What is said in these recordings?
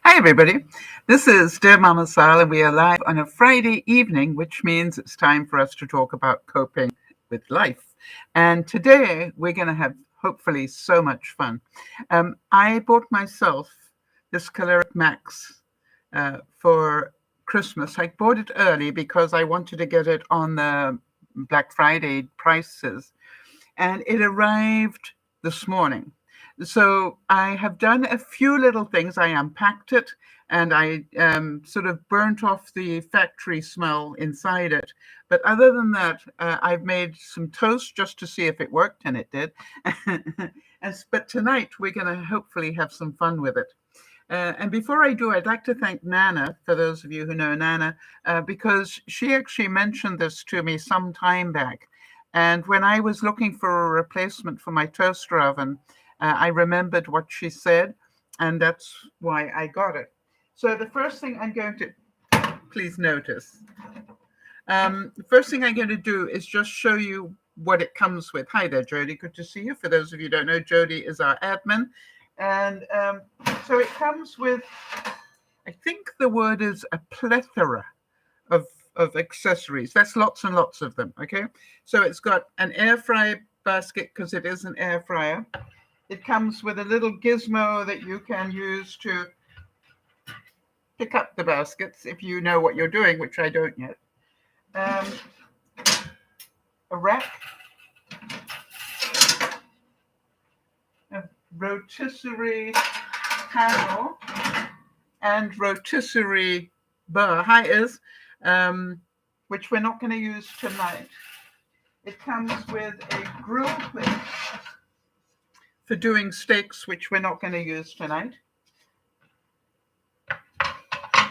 Hi, everybody. This is DearMamaSal, and we are live on a Friday evening, which means it's time for us to talk about coping with life. And today we're going to have hopefully so much fun. I bought myself this Kaloric Maxx for Christmas. I bought it early because I wanted to get it on the Black Friday prices, and it arrived this morning. So I have done a few little things. I unpacked it and I sort of burnt off the factory smell inside it. But other than that, I've made some toast just to see if it worked, and it did. But tonight we're going to hopefully have some fun with it. And before I do, I'd like to thank Nana, for those of you who know Nana, because she actually mentioned this to me some time back. And when I was looking for a replacement for my toaster oven, I remembered what she said, and that's why I got it. So the first thing I'm going to, please notice, the first thing I'm going to do is just show you what it comes with. Hi there, Jody. Good to see you. For those of you who don't know, Jody is our admin. And so it comes with, I think the word is a plethora of accessories. That's lots and lots of them, okay? So it's got an air fry basket because it is an air fryer. It comes with a little gizmo that you can use to pick up the baskets if you know what you're doing, which I don't yet. A rack, a rotisserie handle, and rotisserie bar. Hi, Iz, which we're not going to use tonight. It comes with a grill plate for doing steaks, which we're not going to use tonight.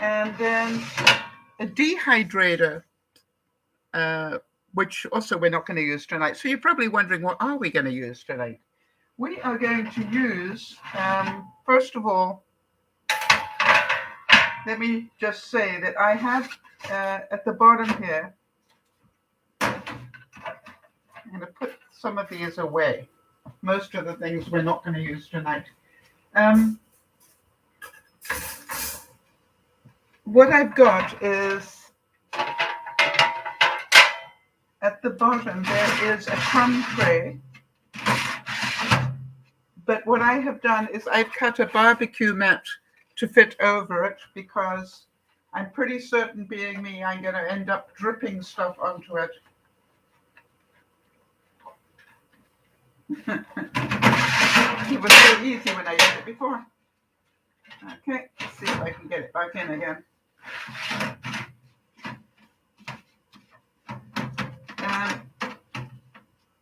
And then a dehydrator, which also we're not going to use tonight. So you're probably wondering, what are we going to use tonight? We are going to use, first of all, let me just say that I have at the bottom here, I'm going to put some of these away. Most of the things we're not going to use tonight. What I've got is, at the bottom, there is a crumb tray. But what I have done is I've cut a barbecue mat to fit over it because I'm pretty certain, being me, I'm going to end up dripping stuff onto it. It was so easy when I did it before. Okay, let's see if I can get it back in again.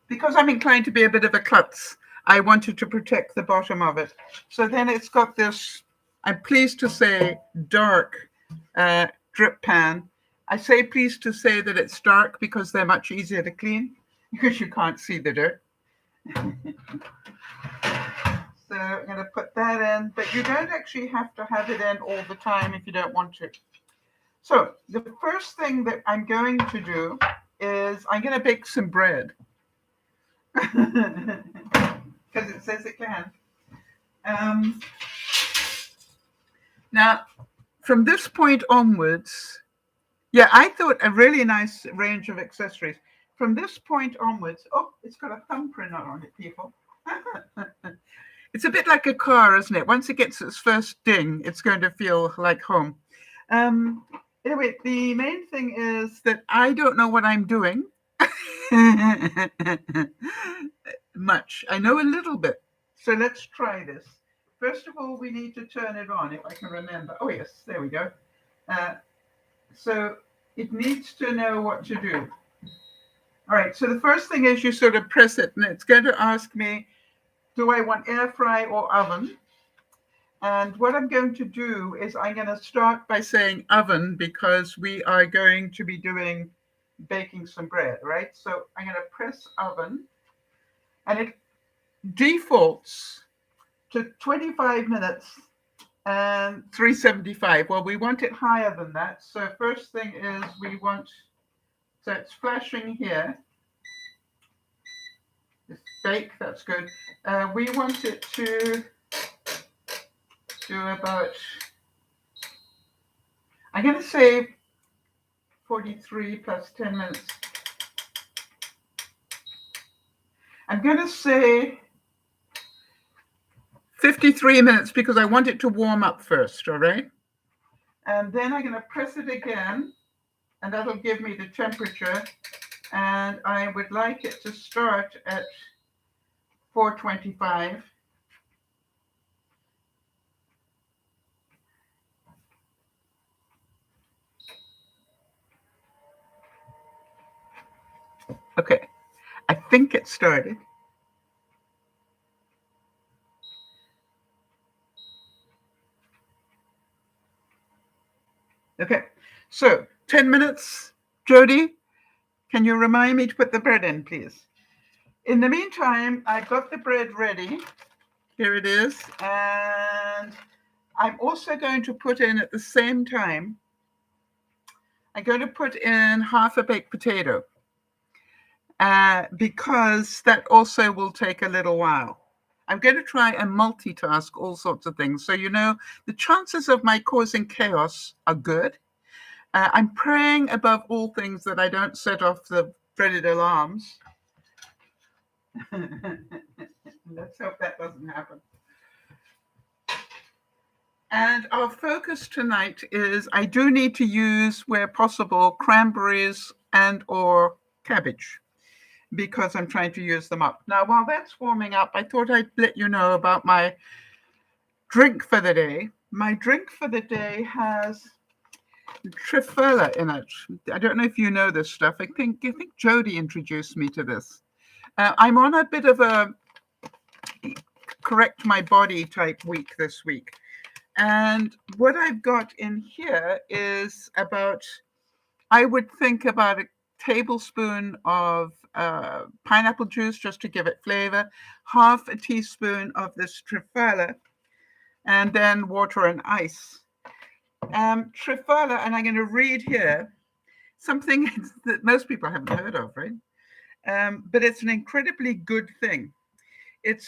Because I'm inclined to be a bit of a klutz, I wanted to protect the bottom of it. So then it's got this, I'm pleased to say, dark drip pan. I say pleased to say that it's dark because they're much easier to clean because you can't see the dirt. So I'm going to put that in, but you don't actually have to have it in all the time if you don't want to. So the first thing that I'm going to do is I'm going to bake some bread. Because it says it can. Now, from this point onwards, yeah, I thought a really nice range of accessories. From this point onwards, oh, it's got a thumbprint on it, people. It's a bit like a car, isn't it? Once it gets its first ding, it's going to feel like home. Anyway, the main thing is that I don't know what I'm doing. Much. I know a little bit. So let's try this. First of all, we need to turn it on, if I can remember. Oh, yes, there we go. So it needs to know what to do. All right, so the first thing is you sort of press it, and it's going to ask me, do I want air fry or oven? And what I'm going to do is I'm going to start by saying oven because we are going to be baking some bread, right? So I'm going to press oven, and it defaults to 25 minutes and 375. Well, we want it higher than that. So first thing is so it's flashing here. It's bake, that's good. We want it to do about I'm going to say 43 plus 10 minutes. I'm going to say 53 minutes because I want it to warm up first, all right? And then I'm going to press it again, and that'll give me the temperature. And I would like it to start at 425. Okay, I think it started. Okay, so 10 minutes. Jody, can you remind me to put the bread in, please? In the meantime, I've got the bread ready. Here it is. And I'm also going to put in at the same time, I'm going to put in half a baked potato because that also will take a little while. I'm going to try and multitask all sorts of things. So, the chances of my causing chaos are good. I'm praying above all things that I don't set off the dreaded alarms. Let's hope that doesn't happen. And our focus tonight is I do need to use, where possible, cranberries and or cabbage because I'm trying to use them up. Now, while that's warming up, I thought I'd let you know about my drink for the day. My drink for the day has triphala in it. I don't know if you know this stuff. I think Jody introduced me to this. I'm on a bit of a correct my body type week this week. And what I've got in here is I would think about a tablespoon of pineapple juice just to give it flavor, half a teaspoon of this triphala, and then water and ice. Triphala, and I'm going to read here something that most people haven't heard of, right? But it's an incredibly good thing. It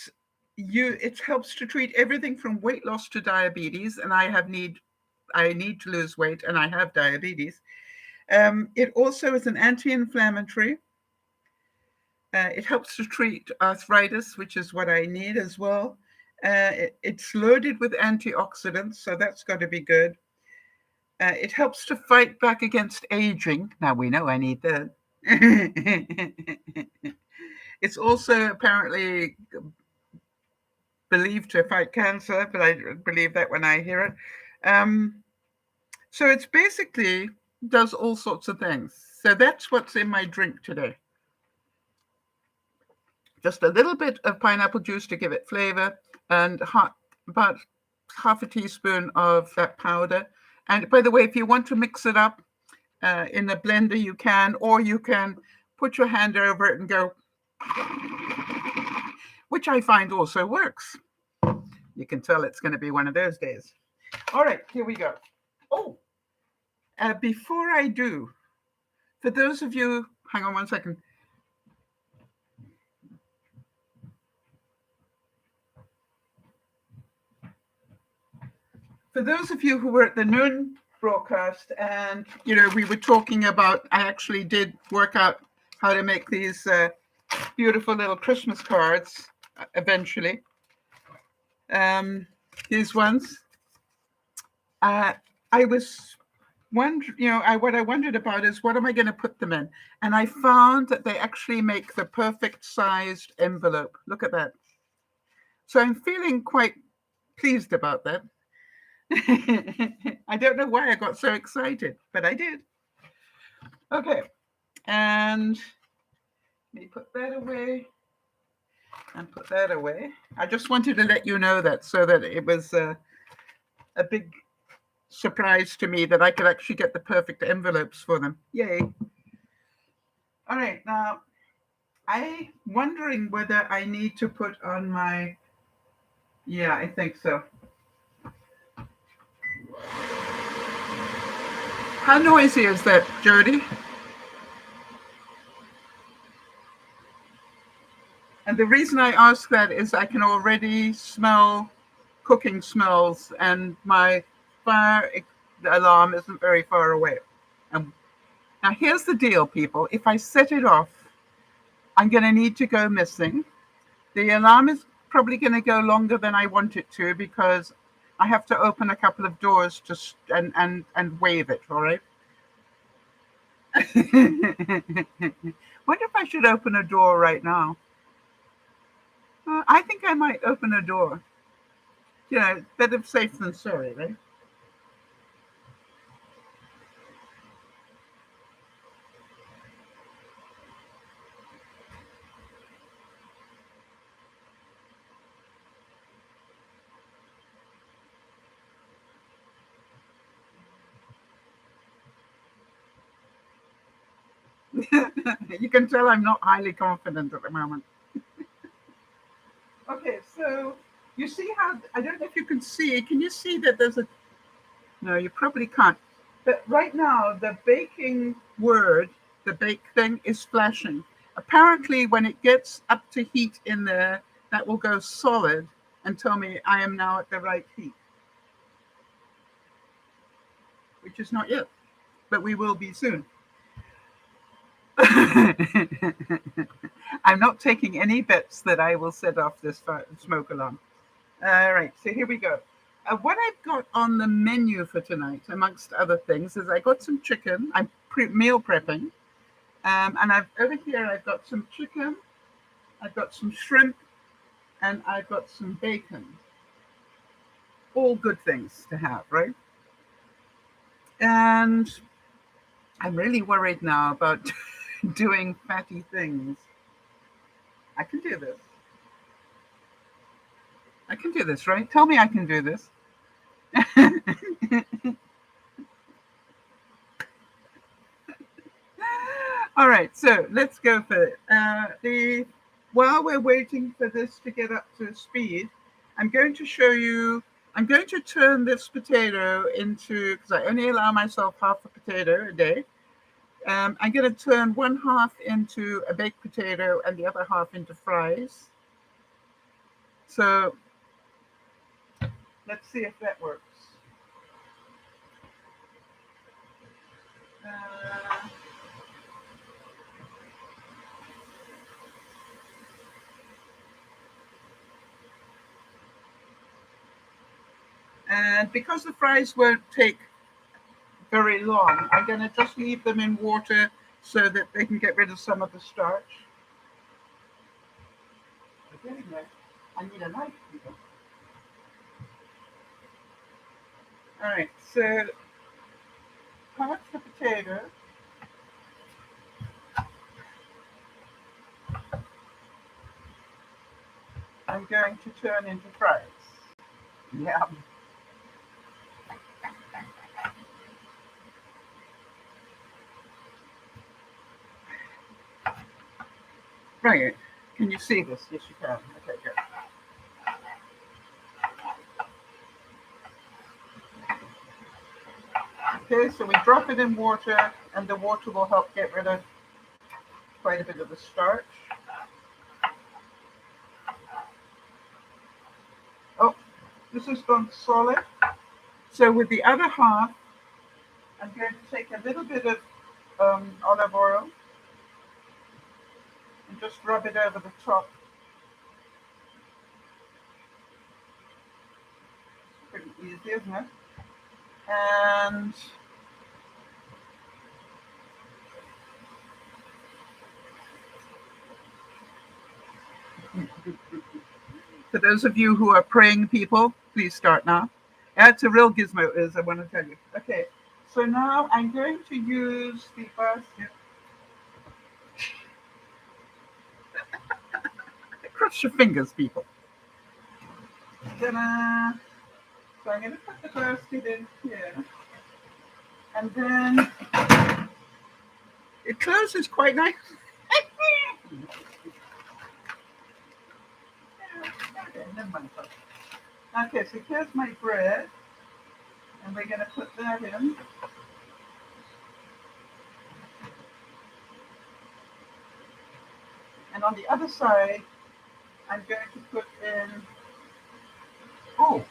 helps to treat everything from weight loss to diabetes, and I need to lose weight, and I have diabetes. It also is an anti-inflammatory. It helps to treat arthritis, which is what I need as well. It's loaded with antioxidants, so that's got to be good. It helps to fight back against aging. Now we know I need that. It's also apparently believed to fight cancer, but I believe that when I hear it. So it's basically does all sorts of things. So that's what's in my drink today. Just a little bit of pineapple juice to give it flavor, and about half a teaspoon of that powder. And by the way, if you want to mix it up in a blender, you can, or you can put your hand over it and go, which I find also works. You can tell it's going to be one of those days. All right, here we go. Oh, before I do, for those of you, hang on one second. For those of you who were at the noon broadcast, and we were talking about, I actually did work out how to make these beautiful little Christmas cards eventually. These ones. I was wondering, what I wondered about is what am I going to put them in? And I found that they actually make the perfect sized envelope. Look at that. So I'm feeling quite pleased about that. I don't know why I got so excited, but I did. Okay, and let me put that away and put that away. I just wanted to let you know that so that it was a big surprise to me that I could actually get the perfect envelopes for them. Yay. All right, now I'm wondering whether I need to put on my, yeah, I think so. How noisy is that, Jody? And the reason I ask that is I can already smell cooking smells, and my fire the alarm isn't very far away. And now here's the deal, people. If I set it off, I'm going to need to go missing. The alarm is probably going to go longer than I want it to because I have to open a couple of doors to and wave it. All right. Wonder if I should open a door right now. I think I might open a door. You know, better safe than sorry, right? You can tell I'm not highly confident at the moment. Okay, so you see how, I don't know if you can see, can you see that there's a, no, you probably can't. But right now, the baking word, the bake thing is flashing. Apparently, when it gets up to heat in there, that will go solid and tell me I am now at the right heat, which is not yet, but we will be soon. I'm not taking any bets that I will set off this smoke alarm. All right, so here we go. What I've got on the menu for tonight, amongst other things, is I got some chicken. I'm meal prepping. And over here, I've got some chicken, I've got some shrimp, and I've got some bacon. All good things to have, right? And I'm really worried now about doing fatty things. I can do this. I can do this, right? Tell me I can do this. All right, so let's go for it. While we're waiting for this to get up to speed, I'm going to show you, I'm going to turn this potato into, because I only allow myself half a potato a day. I'm going to turn one half into a baked potato and the other half into fries. So let's see if that works. Uh, and because the fries won't take very long, I'm going to just leave them in water so that they can get rid of some of the starch. But anyway, I need a knife, people. All right, so parts the potato. I'm going to turn into fries. Yeah. Right. Can you see this? Yes, you can. Okay, good. Okay, so we drop it in water, and the water will help get rid of quite a bit of the starch. Oh, this has gone solid. So with the other half, I'm going to take a little bit of olive oil and just rub it over the top. Pretty easy, isn't it? And for those of you who are praying people, please start now. That's a real gizmo, is I want to tell you. Okay, so now I'm going to use the basket. Cross your fingers, people. Ta-da! So I'm going to put the basket in here. And then it closes quite nice. Okay, never mind. Okay, so here's my bread. And we're going to put that in. And on the other side, I'm going to put in, oh,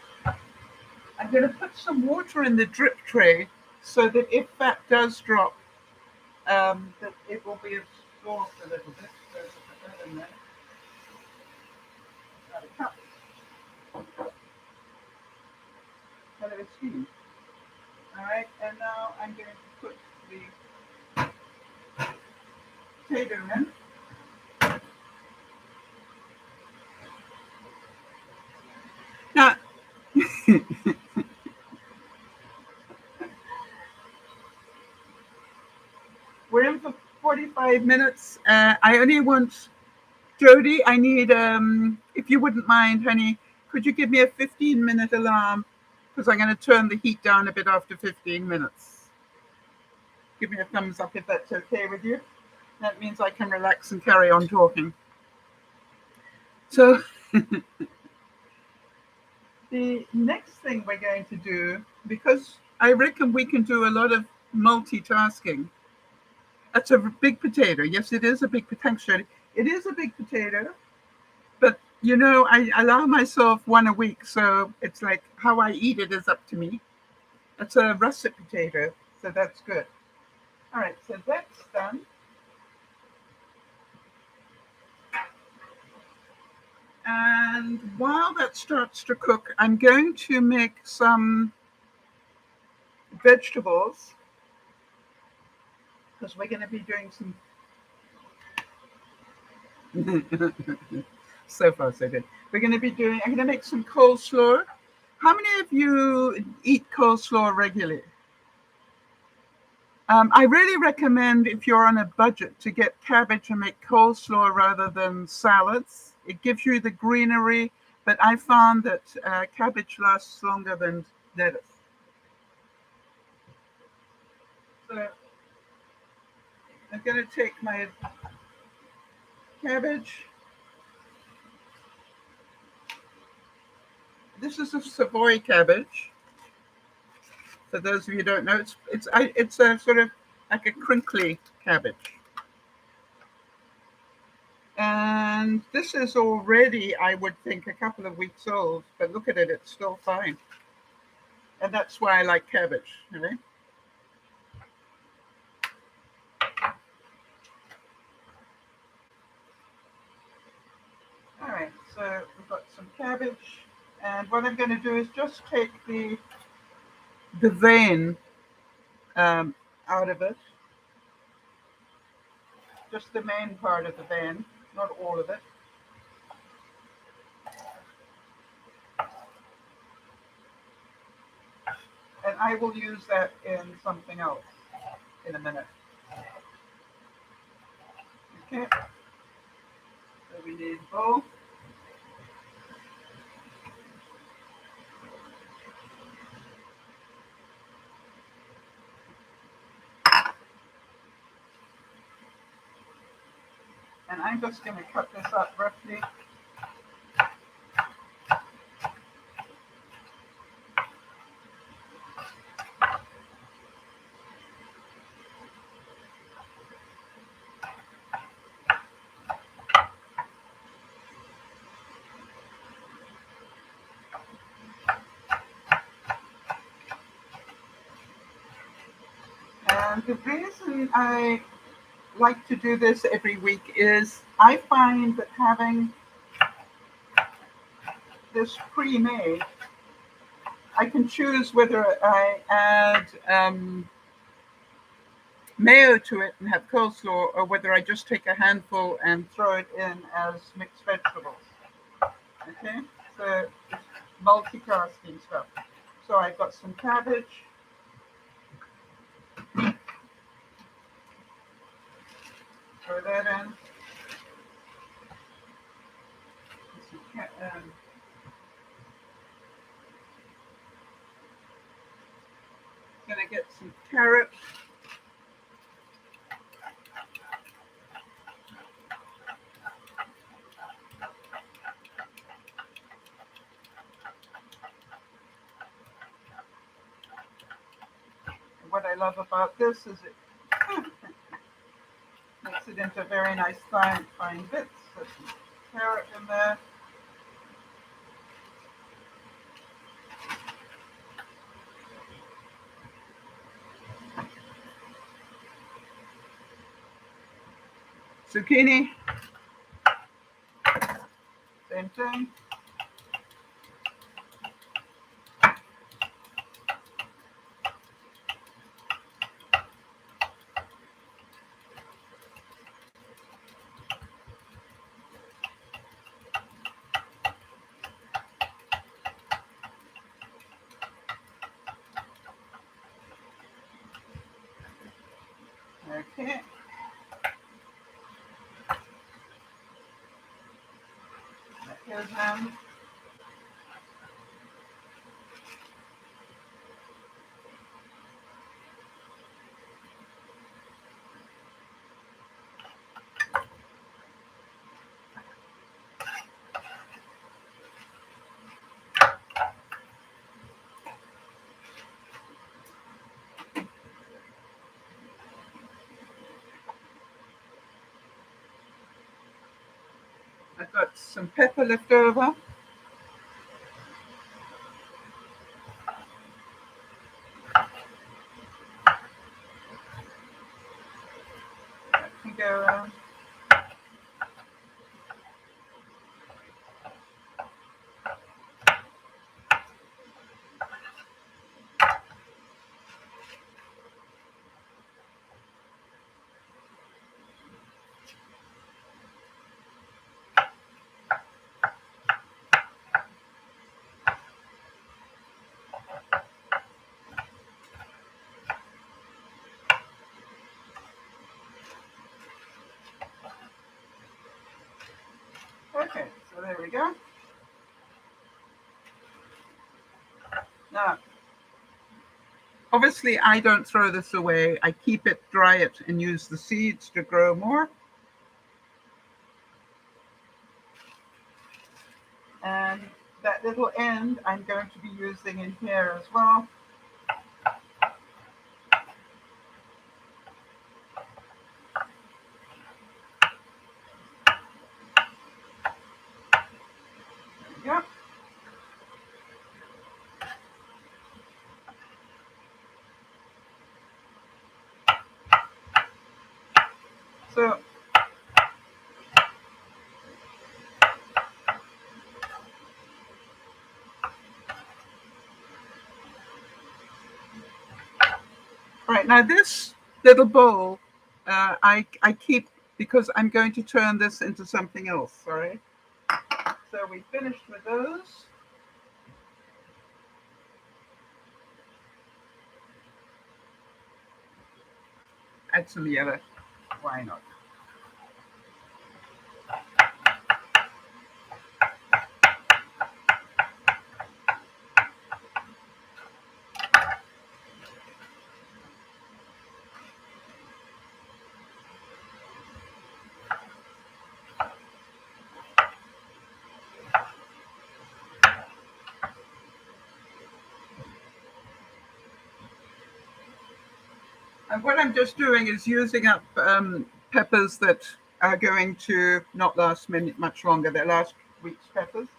I'm going to put some water in the drip tray so that if fat does drop, that it will be absorbed a little bit. So put that in there. About a cup. Hello, steam. All right, and now I'm going to put the potato in. Now, we're in for 45 minutes. I only want Jody. I need, if you wouldn't mind, honey, could you give me a 15-minute alarm? Because I'm going to turn the heat down a bit after 15 minutes. Give me a thumbs up if that's okay with you. That means I can relax and carry on talking. So the next thing we're going to do, because I reckon we can do a lot of multitasking. That's a big potato. Yes, it is a big potato. It is a big potato, but you know, I allow myself one a week, so it's like how I eat it is up to me. It's a russet potato, so that's good. All right, so that's done. And while that starts to cook, I'm going to make some vegetables because we're going to be doing some. So far, so good. We're going to be doing, I'm going to make some coleslaw. How many of you eat coleslaw regularly? I really recommend if you're on a budget to get cabbage and make coleslaw rather than salads. It gives you the greenery, but I found that cabbage lasts longer than lettuce. So I'm going to take my cabbage. This is a Savoy cabbage. For those of you who don't know, it's a sort of like a crinkly cabbage. And this is already, I would think, a couple of weeks old, but look at it, it's still fine. And that's why I like cabbage, right? All right, so we've got some cabbage. And what I'm going to do is just take the vein out of it. Just the main part of the vein, not all of it. And I will use that in something else in a minute. Okay, so we need a bowl. And I'm just going to cut this up roughly. And the reason I like to do this every week is I find that having this pre-made, I can choose whether I add mayo to it and have coleslaw, or whether I just take a handful and throw it in as mixed vegetables. Okay, so it's multitasking stuff. So I've got some cabbage. Throw that in. Gonna get some carrots. What I love about this is it makes it into very nice fine bits. So some carrot in there. Zucchini, same thing. Okay. Here's them. I've got some pepper left over. That can go around. Okay, so there we go. Now, obviously, I don't throw this away. I keep it, dry it, and use the seeds to grow more. And that little end I'm going to be using in here as well. There we go. So right now this little bowl I keep because I'm going to turn this into something else. Sorry. So we finished with those. Add some yellow. Why not? And what I'm just doing is using up peppers that are going to not last much longer. They're last week's peppers.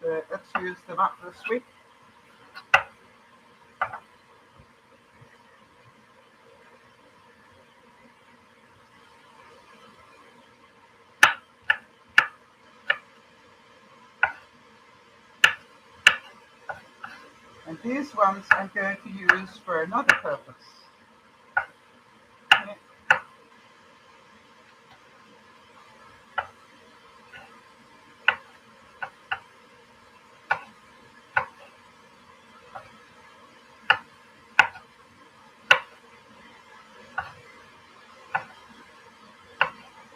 So let's use them up this week. And these ones I'm going to use for another purpose. Okay.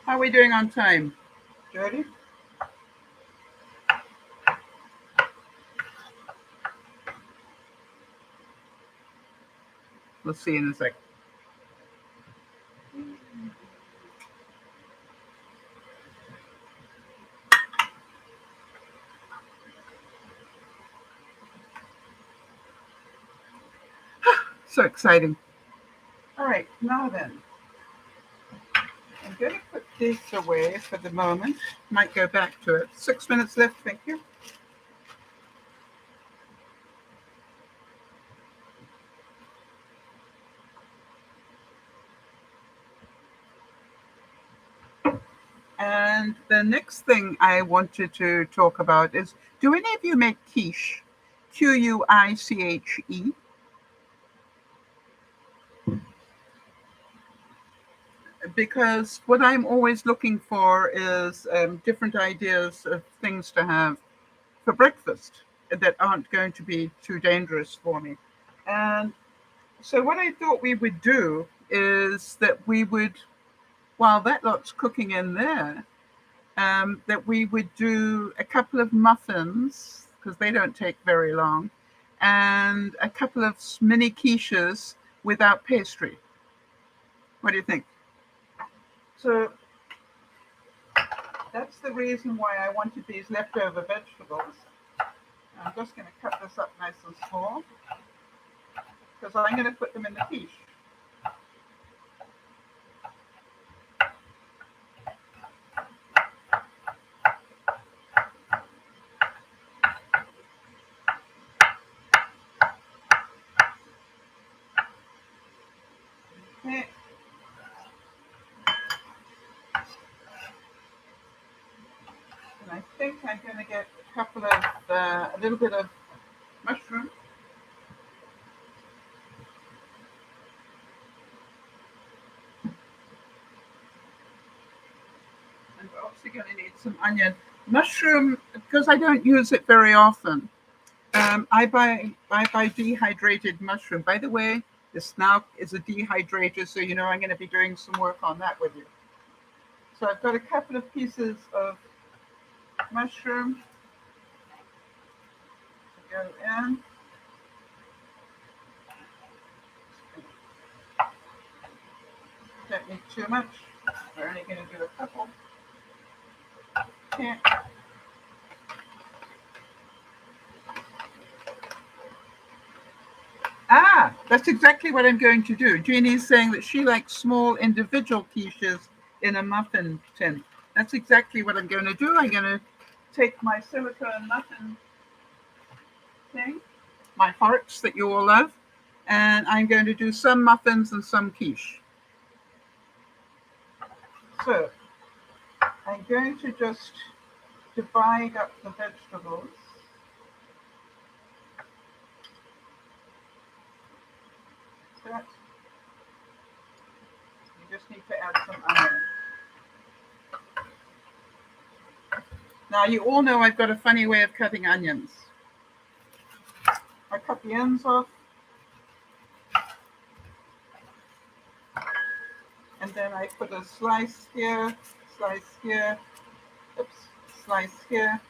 How are we doing on time, Jody? We'll see in a sec. So exciting. All right, now then. I'm going to put this away for the moment. Might go back to it. 6 minutes left, thank you. And the next thing I wanted to talk about is, do any of you make quiche? Quiche. Because what I'm always looking for is different ideas of things to have for breakfast that aren't going to be too dangerous for me. And so what I thought we would do is that we would, while that lot's cooking in there, that we would do a couple of muffins, because they don't take very long, and a couple of mini quiches without pastry. What do you think? So that's the reason why I wanted these leftover vegetables. I'm just going to cut this up nice and small, because I'm going to put them in the quiche. Okay. And I think I'm going to get a little bit of mushroom. And we're also going to need some onion. Mushroom, because I don't use it very often. I buy dehydrated mushroom. By the way, this now is a dehydrator, so you know I'm going to be doing some work on that with you. So I've got a couple of pieces of mushroom to go in. Don't need too much. We're only going to do a couple. Okay. Ah, that's exactly what I'm going to do. Jeannie's saying that she likes small individual quiches in a muffin tin. That's exactly what I'm going to do. I'm going to take my silicone muffin thing, my hearts that you all love, and I'm going to do some muffins and some quiche. So I'm going to just divide up the vegetables. That. You just need to add some onion. Now you all know I've got a funny way of cutting onions. I cut the ends off, and then I put a slice here, oops, slice here,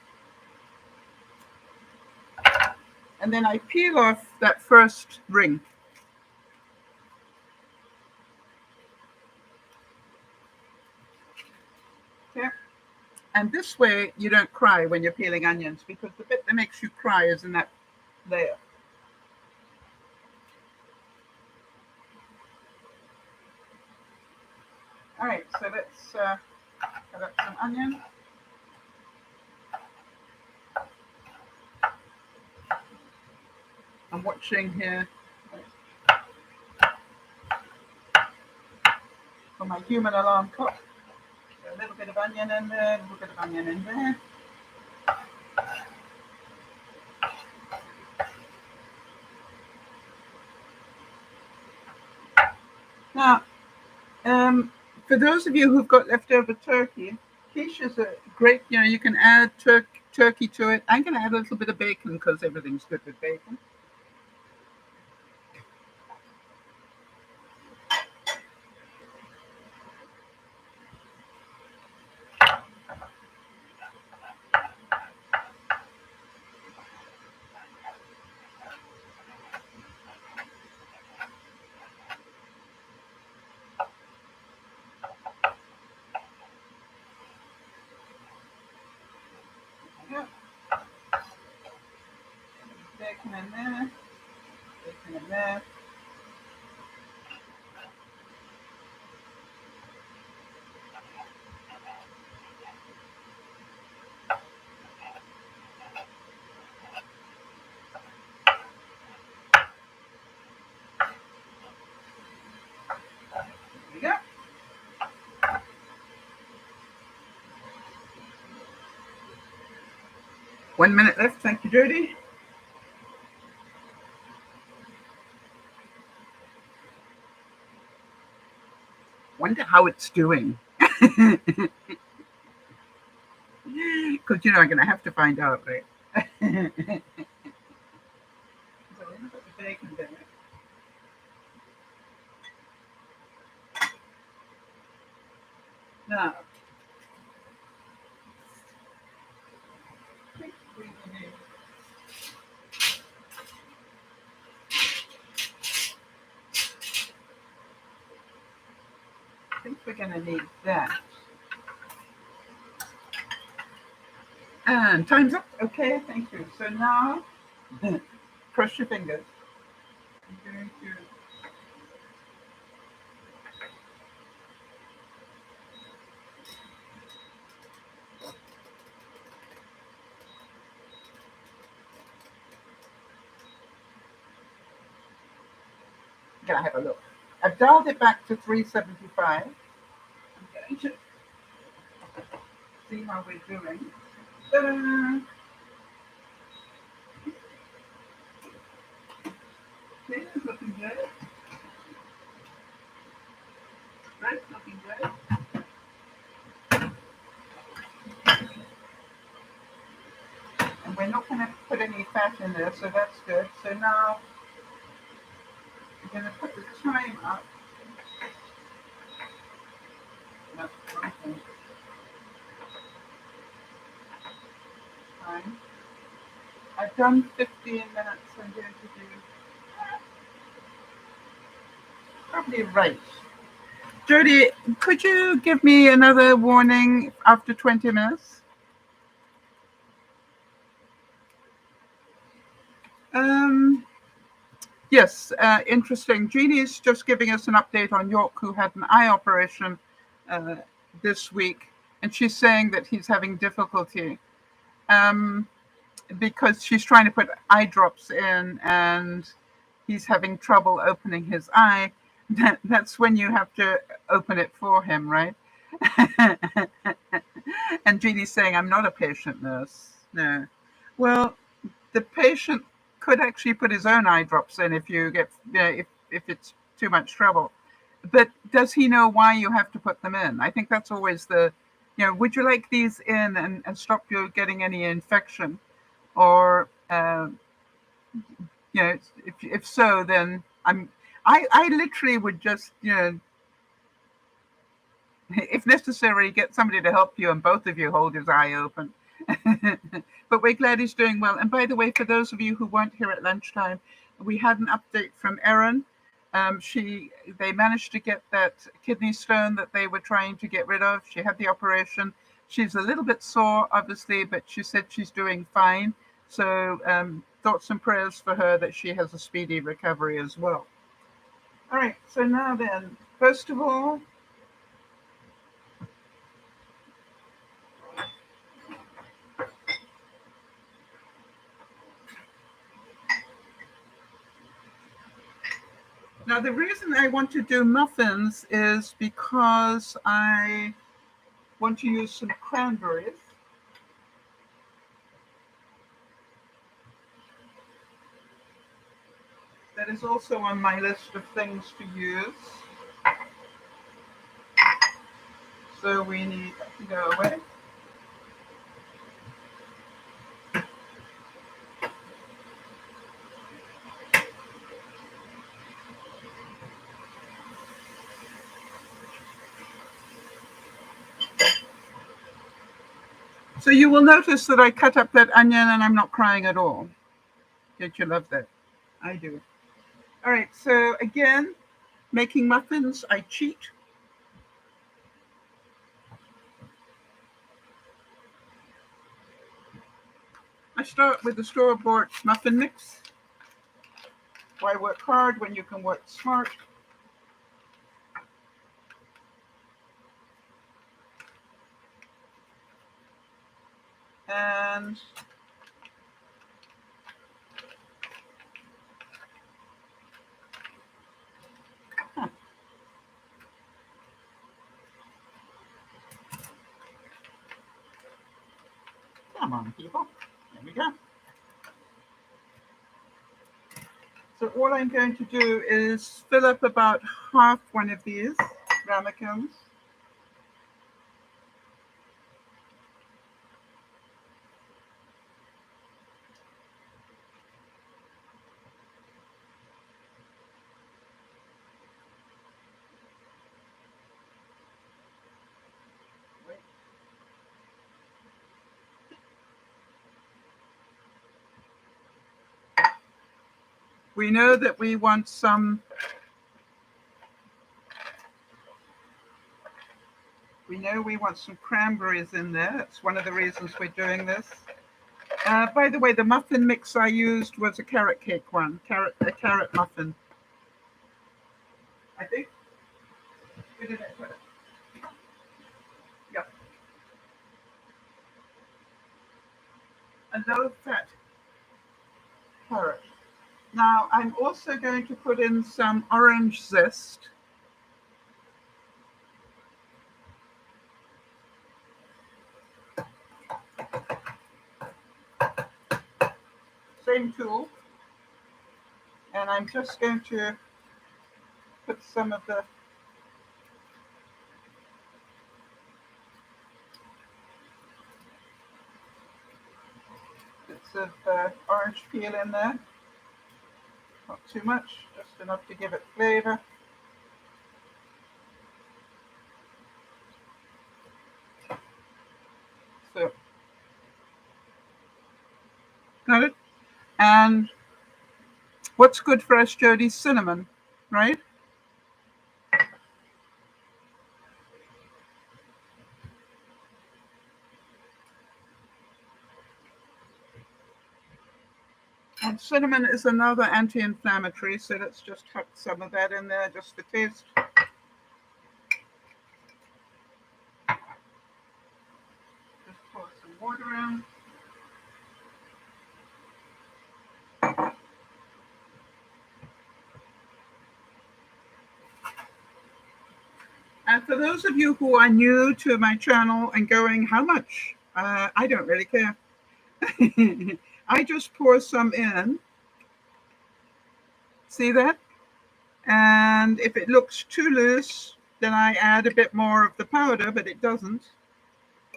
and then I peel off that first ring. Okay. And this way you don't cry when you're peeling onions, because the bit that makes you cry is in that layer. All right, so let's cut up some onion. I'm watching here for my human alarm clock. A little bit of onion in there, a little bit of onion in there. Now, for those of you who've got leftover turkey, quiche is a great, you can add turkey to it. I'm going to add a little bit of bacon because everything's good with bacon. Yeah. Bacon in there, bacon in there. There we go. 1 minute left. Thank you, Jody. Wonder how it's doing. Because, I'm going to have to find out, right? So we're going to put the bacon there. Now, I think we're going to need that. And time's up. Okay, thank you. So now, cross your fingers. I'm going to have a look. I've dialed it back to 375. I'm going to see how we're doing. Ta-da! Okay, it's looking good. Right, looking good. And we're not going to put any fat in there, so that's good. So now we're going to put the time up. That's something. Time. I've done 15 minutes. I'm going to do probably right. Jody, could you give me another warning after 20 minutes? Yes, interesting. Jeannie's just giving us an update on York, who had an eye operation this week, and she's saying that he's having difficulty because she's trying to put eye drops in, and he's having trouble opening his eye. That's when you have to open it for him, right? And Jeannie's saying, I'm not a patient nurse. No. Well, the patient could actually put his own eye drops in if you get, if it's too much trouble. But does he know why you have to put them in? I think that's always the, would you like these in and stop you getting any infection? Or, if so, then I literally would just, if necessary, get somebody to help you and both of you hold his eye open. But we're glad he's doing well. And by the way, for those of you who weren't here at lunchtime, we had an update from Erin. They managed to get that kidney stone that they were trying to get rid of. She had the operation. She's a little bit sore, obviously, but she said she's doing fine. So thoughts and prayers for her that she has a speedy recovery as well. All right, so now then, first of all, now the reason I want to do muffins is because I want to use some cranberries. That is also on my list of things to use. So we need to go away. So you will notice that I cut up that onion and I'm not crying at all. Don't you love that? I do. All right, so again, making muffins, I cheat. I start with the store-bought muffin mix. Why work hard when you can work smart? And come on, people. There we go. So all I'm going to do is fill up about half one of these ramekins. We know that we want some cranberries in there. That's one of the reasons we're doing this. By the way, the muffin mix I used was a carrot cake one, a carrot muffin. I think. Where did I put it? Yep. A low-fat carrot. Now, I'm also going to put in some orange zest. Same tool. And I'm just going to put some of the bits of orange peel in there. Not too much, just enough to give it flavor. So, got it? And what's good for us, Jody? Cinnamon, right? And cinnamon is another anti-inflammatory, so let's just tuck some of that in there just for taste. Just pour some water in. And for those of you who are new to my channel and going, how much? I don't really care. I just pour some in. See that? And if it looks too loose, then I add a bit more of the powder, but it doesn't.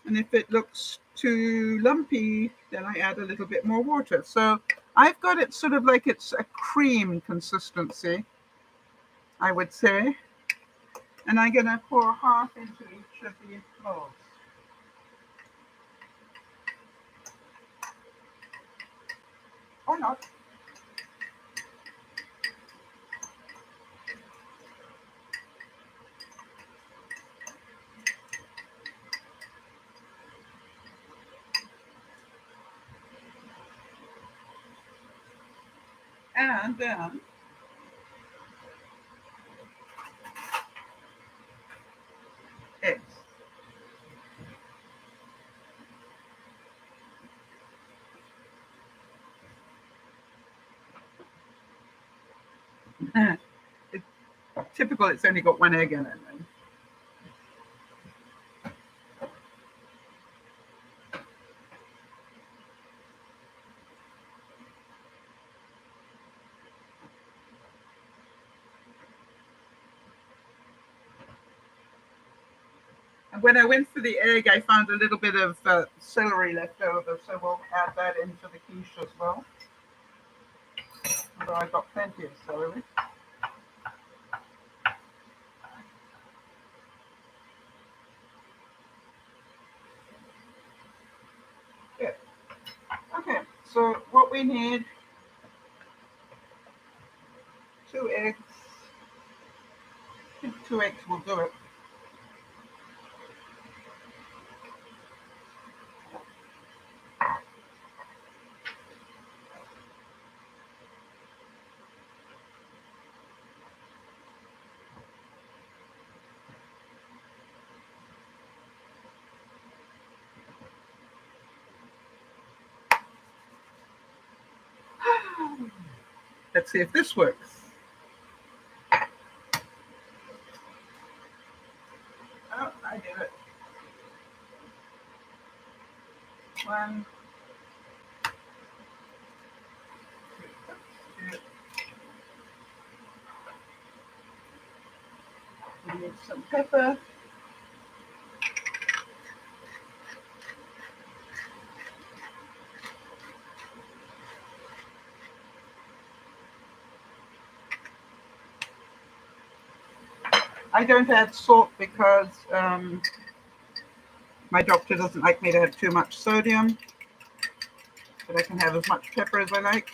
And if it looks too lumpy, then I add a little bit more water. So I've got it sort of like it's a cream consistency, I would say. And I'm going to pour half into each of the molds. Or not. And then eggs. It's typical, it's only got one egg in it. And when I went for the egg, I found a little bit of celery left over, so we'll add that into the quiche as well. Although I've got plenty of celery. Good. Okay, so what we need, 2 eggs. I think 2 eggs will do it. Let's see if this works. Oh, I did it. 1, need some pepper. I don't add salt because my doctor doesn't like me to have too much sodium, but I can have as much pepper as I like.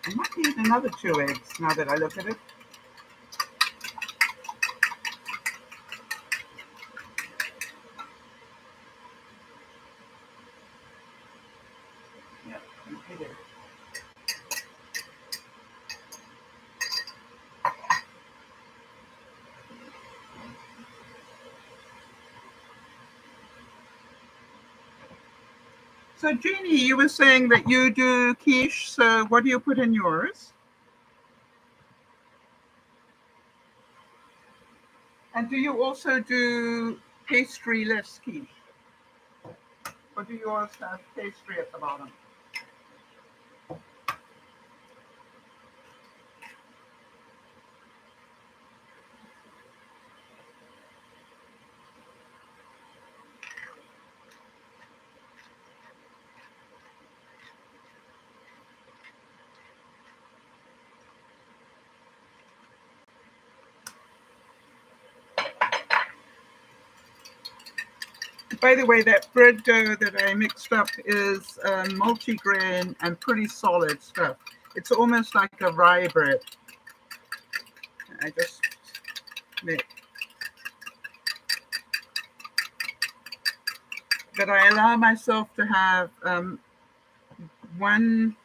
I might need another 2 eggs now that I look at it. Yeah, I do. So, Jeannie, you were saying that you do quiche, so what do you put in yours? And do you also do pastry-less quiche? Or do yours have pastry at the bottom? By the way, that bread dough that I mixed up is multigrain and pretty solid stuff. It's almost like a rye bread. I just make. But I allow myself to have one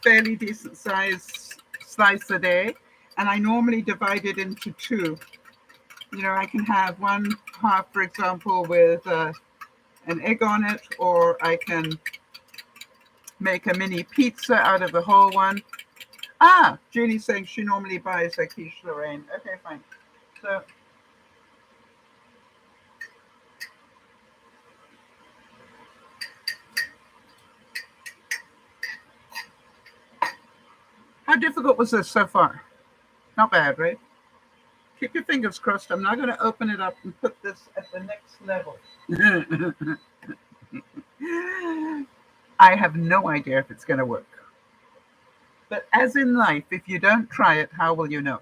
fairly decent size slice a day, and I normally divide it into 2. You know, I can have one half, for example, with an egg on it, or I can make a mini pizza out of the whole one. Ah, Jeannie's saying she normally buys a quiche Lorraine. Okay, fine. So, how difficult was this so far? Not bad, right? Keep your fingers crossed. I'm not going to open it up and put this at the next level. I have no idea if it's going to work. But as in life, if you don't try it, how will you know?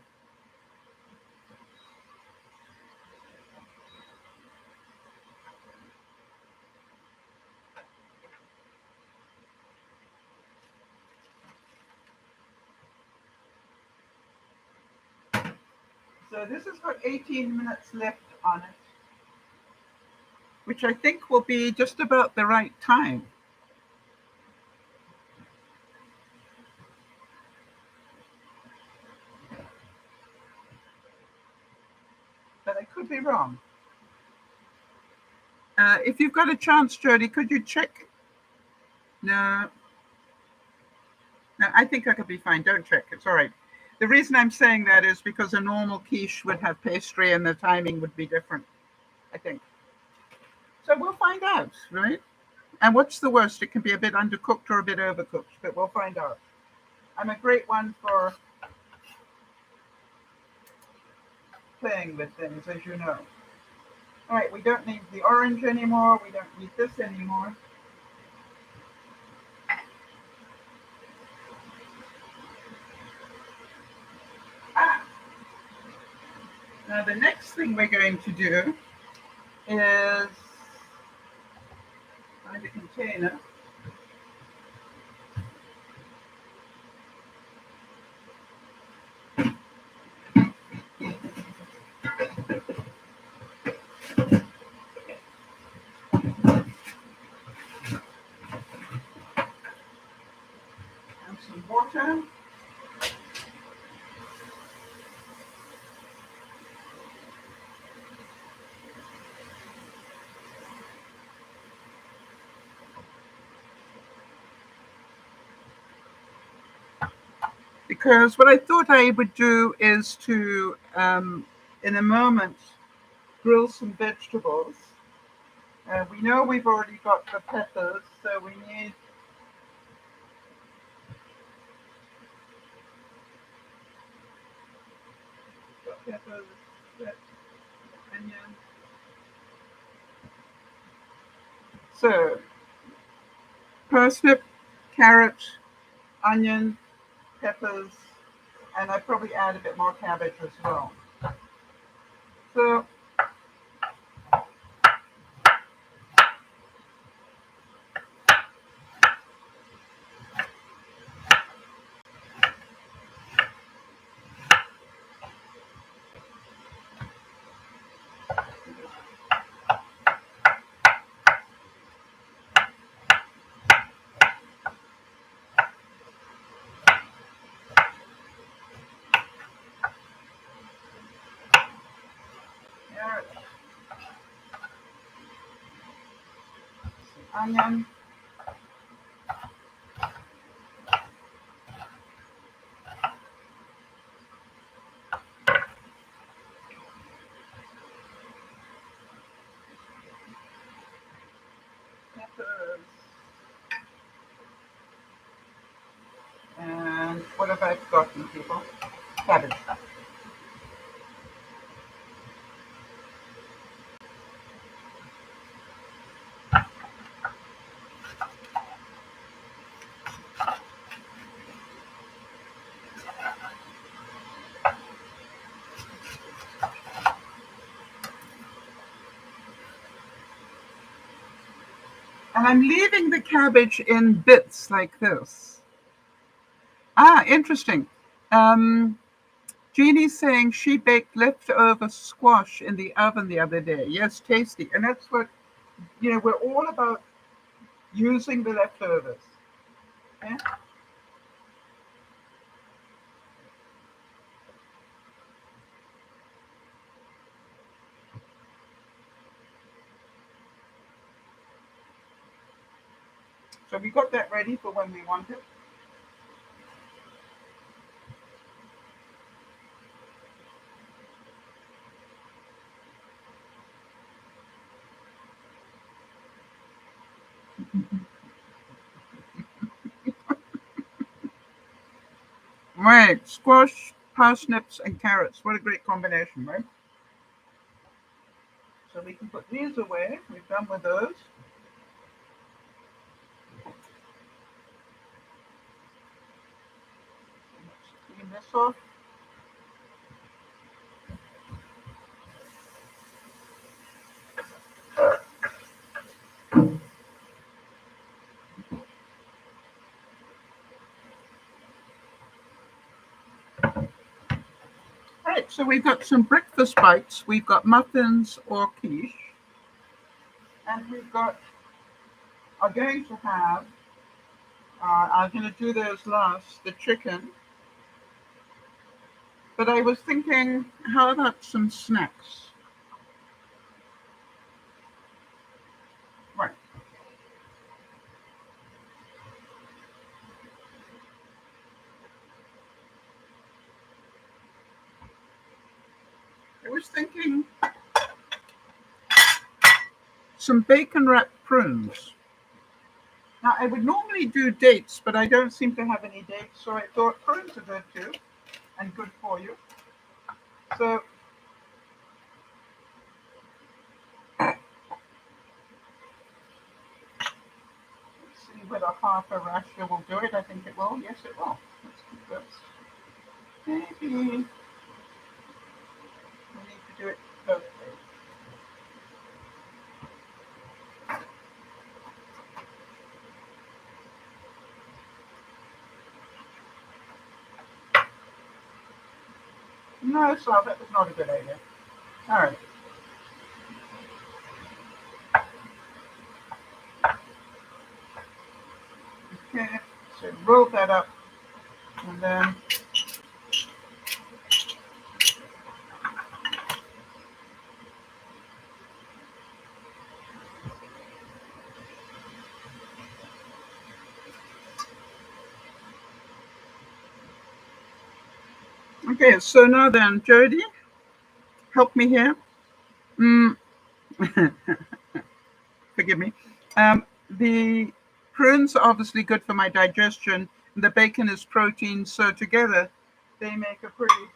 So this has got 18 minutes left on it, which I think will be just about the right time. But I could be wrong. If you've got a chance, Jody, could you check? No. No, I think I could be fine. Don't check. It's all right. The reason I'm saying that is because a normal quiche would have pastry and the timing would be different, I think. So we'll find out, right? And what's the worst? It can be a bit undercooked or a bit overcooked, but we'll find out. I'm a great one for playing with things, as you know. All right, we don't need the orange anymore. We don't need this anymore. Ah! Now the next thing we're going to do is find a container. And some water. Because what I thought I would do is to, in a moment, grill some vegetables. We know we've already got the peppers, so we need peppers, red onion. So parsnip, carrot, onion, peppers, and I probably add a bit more cabbage as well. So carrot, onion, peppers, and what have I forgotten, people? Cabbage. And I'm leaving the cabbage in bits like this. Ah, interesting. Um, Jeannie's saying she baked leftover squash in the oven the other day. Yes, tasty. And that's what, we're all about using the leftovers. Okay? So we got that ready for when we want it. Right, squash, parsnips, and carrots. What a great combination, right? So we can put these away. We're done with those. Let's clean this off. Right, so we've got some breakfast bites. We've got muffins or quiche. And are going to have, I'm going to do those last, the chicken. But I was thinking, how about some snacks? Right. I was thinking some bacon wrapped prunes. Now, I would normally do dates, but I don't seem to have any dates, so I thought prunes are good too and good for you. So, let's see whether half a rasher will do it. I think it will. Yes, it will. Let's keep this. Maybe we need to do it both ways. No, so that was not a good idea. All right. Okay, so roll that up, and then okay. So now then, Jody, help me here. Mm, forgive me. The prunes are obviously good for my digestion. The bacon is protein, so together they make a pretty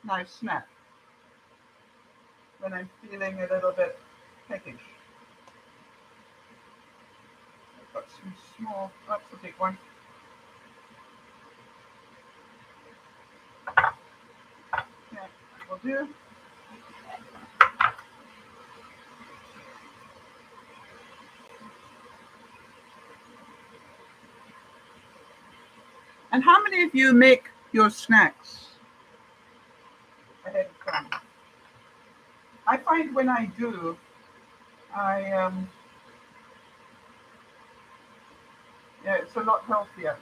nice snack. when I'm feeling a little bit peckish. I've got some small, that's a big one. Yeah, that will do. And how many of you make your snacks ahead of time? I find when I do, I yeah, it's a lot healthier.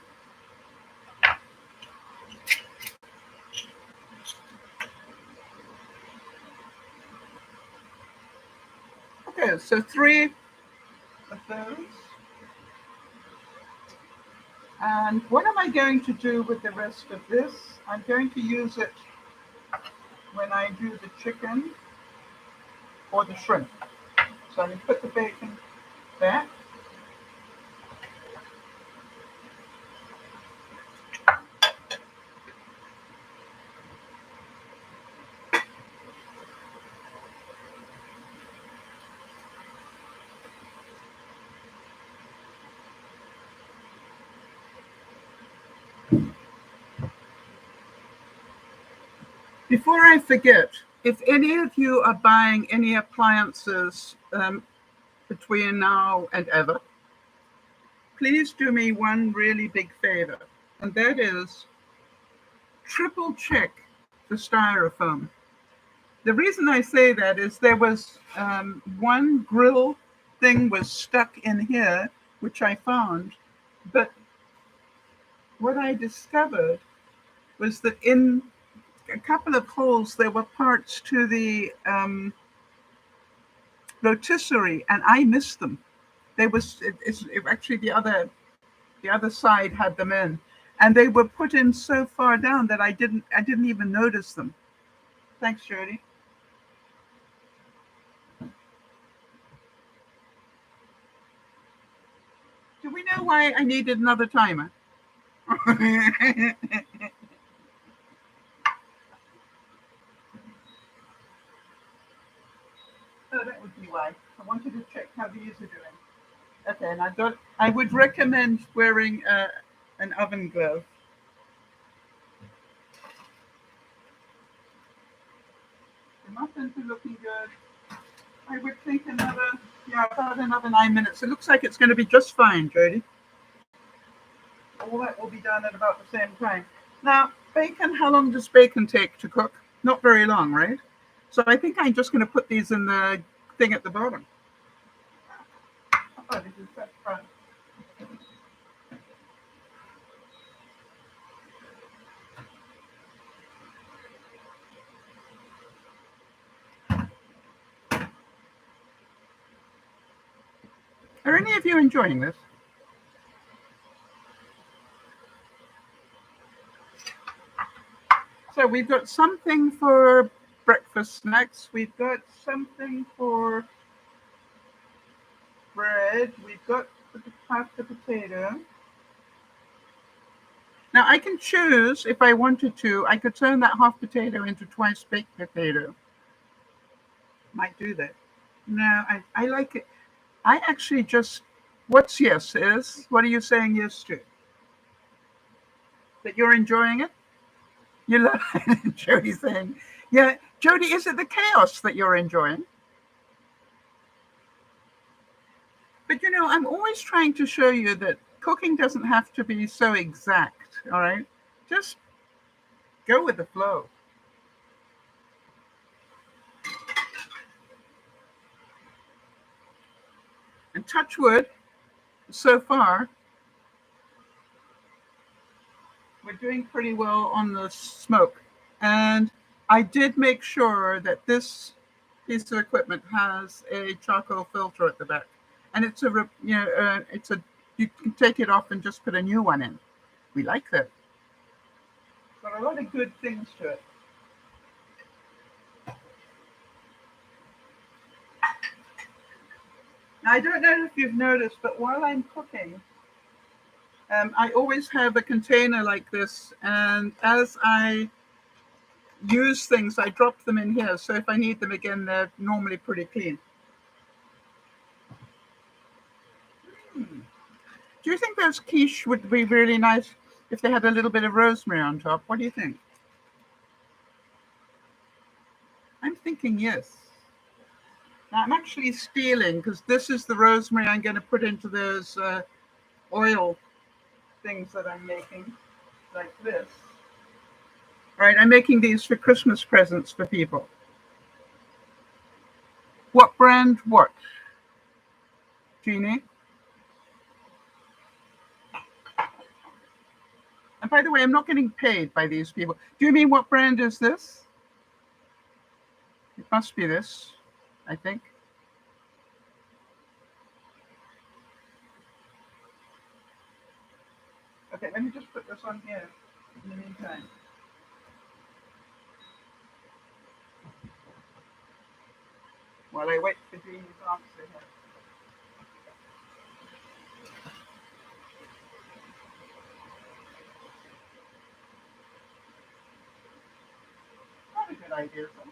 Okay, so 3 of those. And what am I going to do with the rest of this? I'm going to use it when I do the chicken or the shrimp. So I'm going to put the bacon there. Before I forget, if any of you are buying any appliances between now and ever, please do me one really big favor, and that is triple check the styrofoam. The reason I say that is there was one grill thing was stuck in here, which I found, but what I discovered was that in a couple of holes there were parts to the rotisserie, and I missed them. They was actually the other side had them in, and they were put in so far down that I didn't even notice them. Thanks, Jody. Do we know why I needed another timer? Oh, that would be why. I wanted to check how these are doing. Okay, and I would recommend wearing an oven glove. The muffins are looking good. I would think about another 9 minutes. It looks like it's going to be just fine, Jody. All that will be done at about the same time. Now, bacon, how long does bacon take to cook? Not very long, right? So I think I'm just going to put these in the thing at the bottom. Oh, this is such fun. Are any of you enjoying this? So we've got something for breakfast snacks. We've got something for bread. We've got half the potato. Now I can choose, if I wanted to, I could turn that half potato into twice baked potato. Might do that. No, I like it. I actually just, what's yes is? What are you saying yes to? That you're enjoying it? You love it. Jody's saying, yeah. Jody, is it the chaos that you're enjoying? But I'm always trying to show you that cooking doesn't have to be so exact, all right? Just go with the flow. And touch wood, so far, we're doing pretty well on the smoke. And I did make sure that this piece of equipment has a charcoal filter at the back. And it's you can take it off and just put a new one in. We like that. Got a lot of good things to it. Now, I don't know if you've noticed, but while I'm cooking, I always have a container like this, and as I use things, I drop them in here. So if I need them again, they're normally pretty clean. Do you think those quiche would be really nice if they had a little bit of rosemary on top? What do you think? I'm thinking yes. Now, I'm actually stealing because this is the rosemary I'm going to put into those oil things that I'm making, like this. All right, I'm making these for Christmas presents for people. What brand? What? Jeannie? And by the way, I'm not getting paid by these people. Do you mean what brand is this? It must be this, I think. Okay, let me just put this on here in the meantime. While I wait for Jeannie's answer here. Not a good idea, though.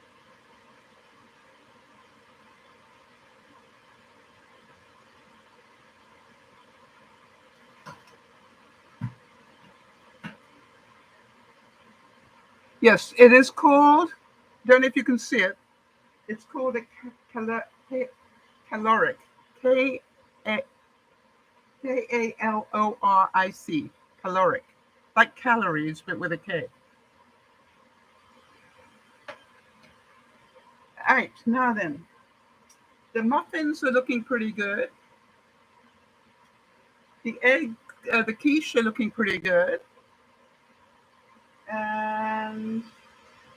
Yes, it is called, don't know if you can see it, it's called a caloric, Kaloric, caloric, like calories, but with a K. All right, now then, the muffins are looking pretty good. The quiche are looking pretty good. And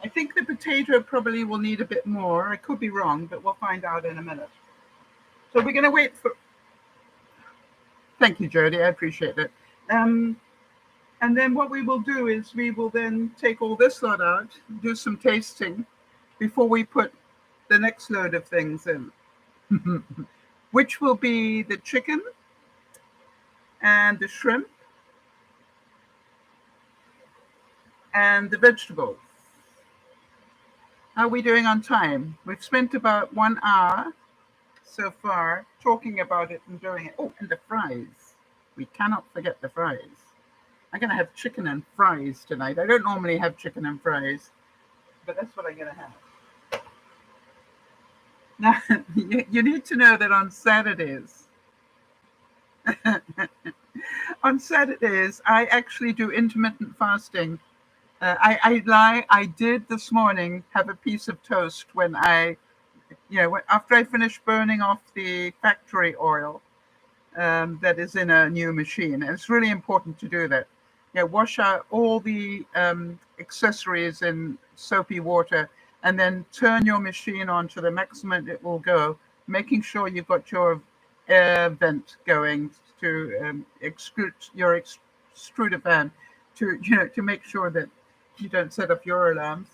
I think the potato probably will need a bit more. I could be wrong, but we'll find out in a minute. So we're going to wait for... Thank you, Jody. I appreciate it. And then what we will do is we will then take all this lot out, do some tasting before we put the next load of things in, which will be the chicken and the shrimp and the vegetables. How are we doing on time? We've spent about 1 hour so far talking about it and doing it. Oh, and the fries. We cannot forget the fries. I'm going to have chicken and fries tonight. I don't normally have chicken and fries, but that's what I'm going to have. Now, you need to know that on Saturdays, I actually do intermittent fasting. I lie. I did this morning have a piece of toast when after I finished burning off the factory oil that is in a new machine. And it's really important to do that. Wash out all the accessories in soapy water and then turn your machine on to the maximum it will go, making sure you've got your air vent going to extrude your extruder fan to make sure that you don't set off your alarms.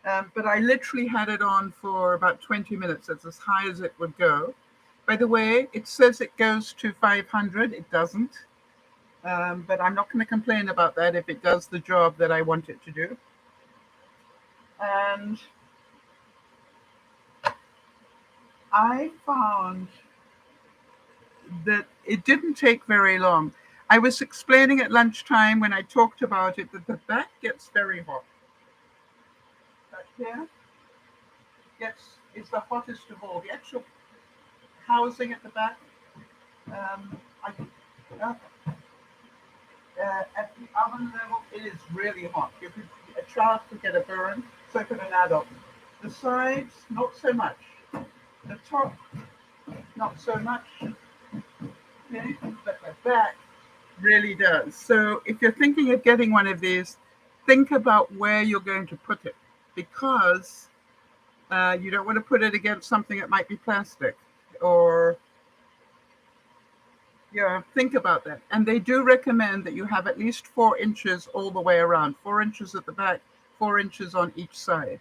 But I literally had it on for about 20 minutes. That's as high as it would go. By the way, it says it goes to 500. It doesn't. But I'm not going to complain about that if it does the job that I want it to do. And I found that it didn't take very long. I was explaining at lunchtime when I talked about it that the back gets very hot. Back here is the hottest of all. The actual housing at the back, at the oven level, it is really hot. A child could get a burn, so could an adult. The sides, not so much. The top, not so much. Okay, but the back really does. So if you're thinking of getting one of these, think about where you're going to put it, because you don't want to put it against something that might be plastic, or think about that. And they do recommend that you have at least 4 inches all the way around, 4 inches at the back, 4 inches on each side.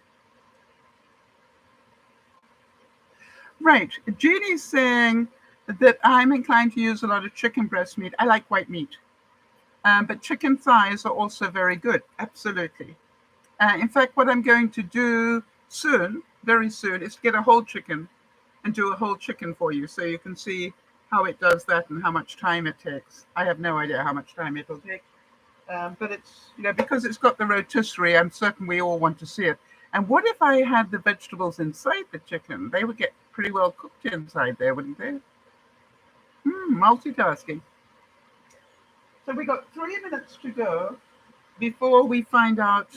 Right. Jeannie's saying that I'm inclined to use a lot of chicken breast meat. I like white meat. But chicken thighs are also very good. Absolutely. In fact, what I'm going to do soon, very soon, is get a whole chicken and do a whole chicken for you so you can see how it does that and how much time it takes. I have no idea how much time it'll take. But it's, because it's got the rotisserie, I'm certain we all want to see it. And what if I had the vegetables inside the chicken? They would get pretty well cooked inside there, wouldn't they? Multitasking. So we got 3 minutes to go before we find out,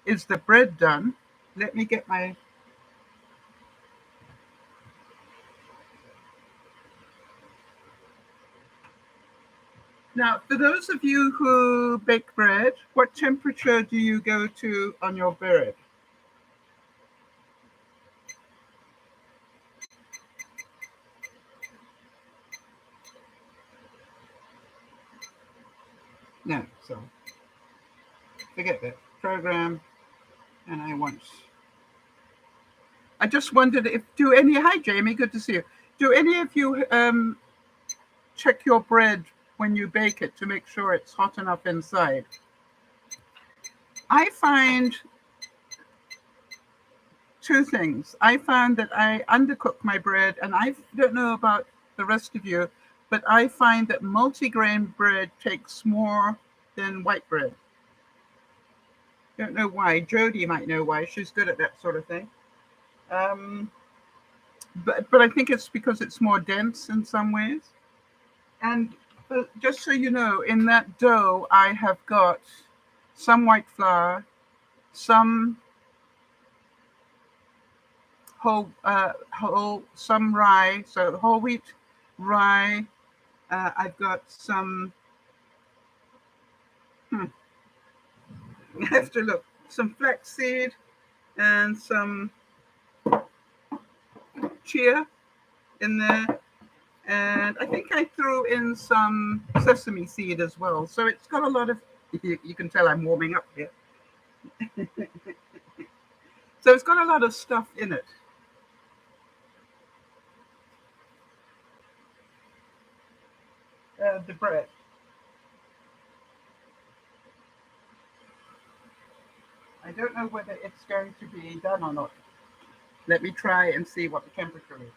is the bread done? Let me get my... Now, for those of you who bake bread, what temperature do you go to on your bread? No, so forget that. Program, and I just wondered if, hi Jamie, good to see you. Do any of you check your bread when you bake it to make sure it's hot enough inside? I find two things. I found that I undercook my bread, and I don't know about the rest of you, but I find that multigrain bread takes more than white bread. Don't know why. Jody might know why. She's good at that sort of thing. But I think it's because it's more dense in some ways. And just so you know, in that dough, I have got some white flour, some some rye, so whole wheat rye. I've got some, I have to look, some flaxseed and some chia in there. And I think I threw in some sesame seed as well. So it's got a lot of, you can tell I'm warming up here. So it's got a lot of stuff in it. The bread. I don't know whether it's going to be done or not. Let me try and see what the temperature is.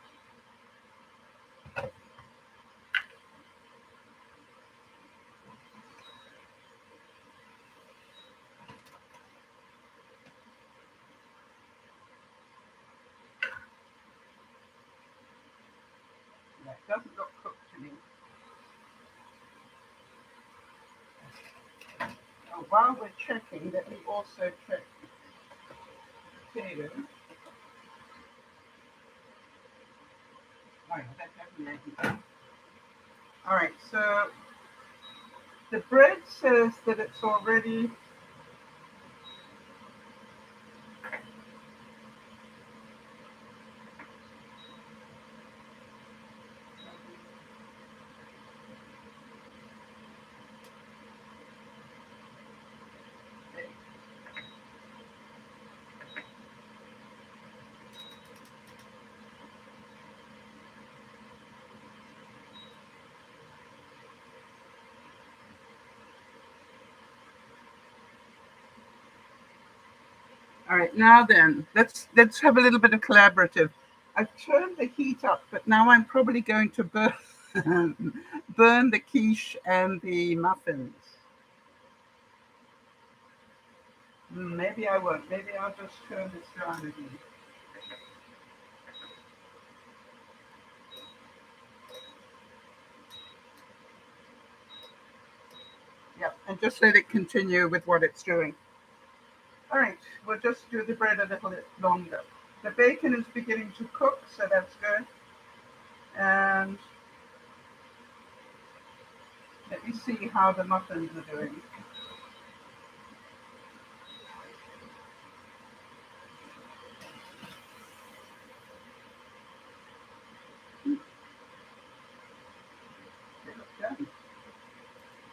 That doesn't look cooked to me. While we're checking, let me also check the potatoes. All right, so the bread says that it's already all right. Now then, let's have a little bit of collaborative. I've turned the heat up, but now I'm probably going to burn the quiche and the muffins. Maybe I won't. Maybe I'll just turn this down again. Yep, and just let it continue with what it's doing. All right, we'll just do the bread a little bit longer. The bacon is beginning to cook, so that's good. And let me see how the muffins are doing. They look done.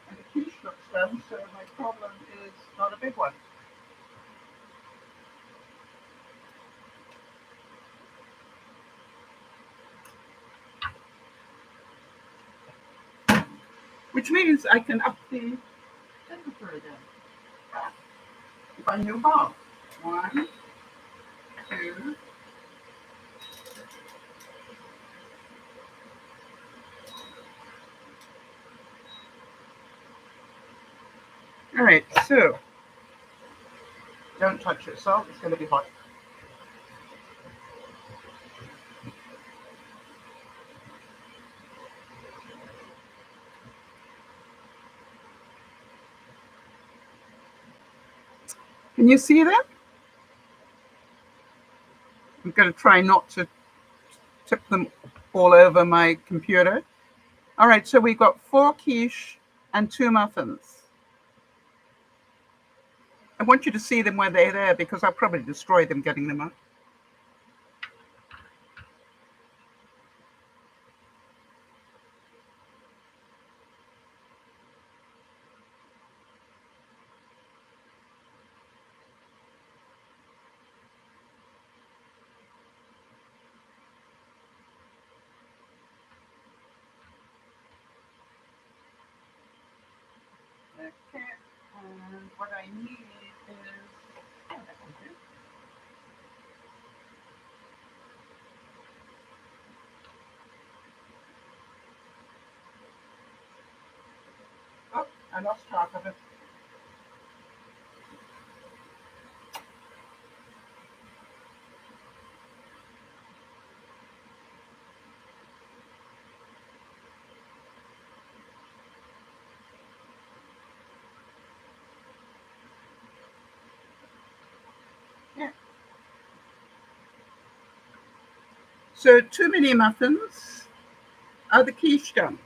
And the quiche looks done, so my problem is not a big one. Which means I can up the temperature again. If I knew how. One, two. All right, so don't touch yourself. It's going to be hot. Can you see that? I'm going to try not to tip them all over my computer. All right, so we've got 4 quiche and 2 muffins. I want you to see them when they're there because I'll probably destroy them getting them up. Okay, and what I need is, oh, I lost track of it. Yeah. So 2 mini muffins. Are the quiche done?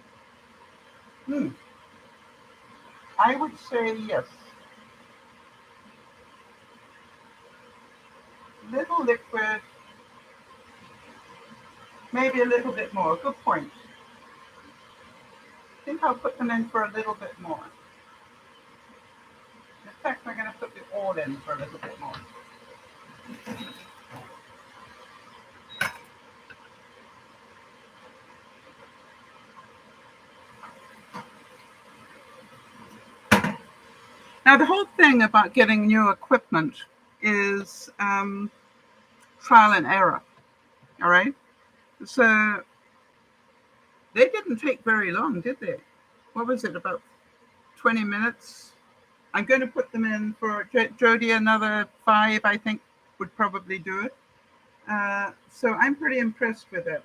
I would say yes. Little liquid, maybe a little bit more. Good point. I think I'll put them in for a little bit more. In fact, we're going to put it all in for a little bit more. Now, the whole thing about getting new equipment is trial and error. All right. So they didn't take very long, did they? What was it, about 20 minutes? I'm going to put them in for Jody, another 5, I think, would probably do it. So I'm pretty impressed with it.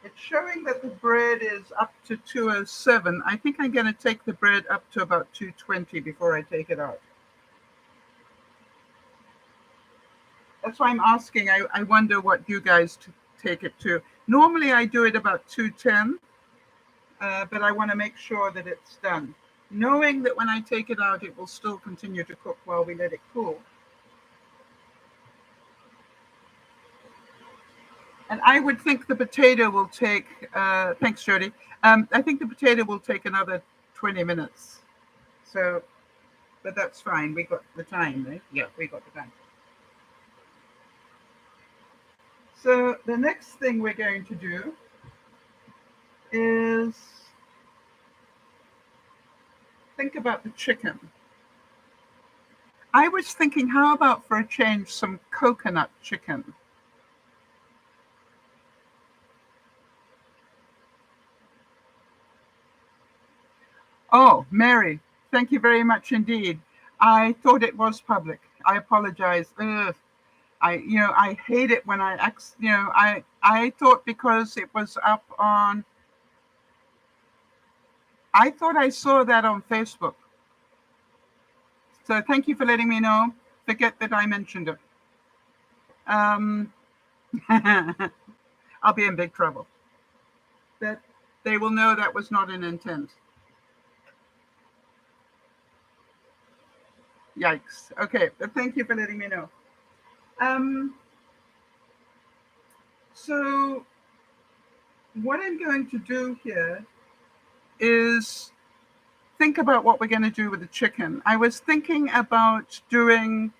It's showing that the bread is up to 207. I think I'm going to take the bread up to about 220 before I take it out. That's why I'm asking. I wonder what you guys take it to. Normally I do it about 210, but I want to make sure that it's done. Knowing that when I take it out, it will still continue to cook while we let it cool. And I would think the potato will take, thanks, Jody. I think the potato will take another 20 minutes. So, but that's fine. We got the time, right? Yeah, we got the time. So the next thing we're going to do is think about the chicken. I was thinking, how about for a change, some coconut chicken? Oh, Mary, thank you very much indeed. I thought it was public. I apologize. Ugh. I hate it when I thought because it was up on, I thought I saw that on Facebook. So thank you for letting me know. Forget that I mentioned it. I'll be in big trouble. That they will know that was not an intent. Yikes. Okay, but thank you for letting me know. So what I'm going to do here is think about what we're going to do with the chicken. I was thinking about doing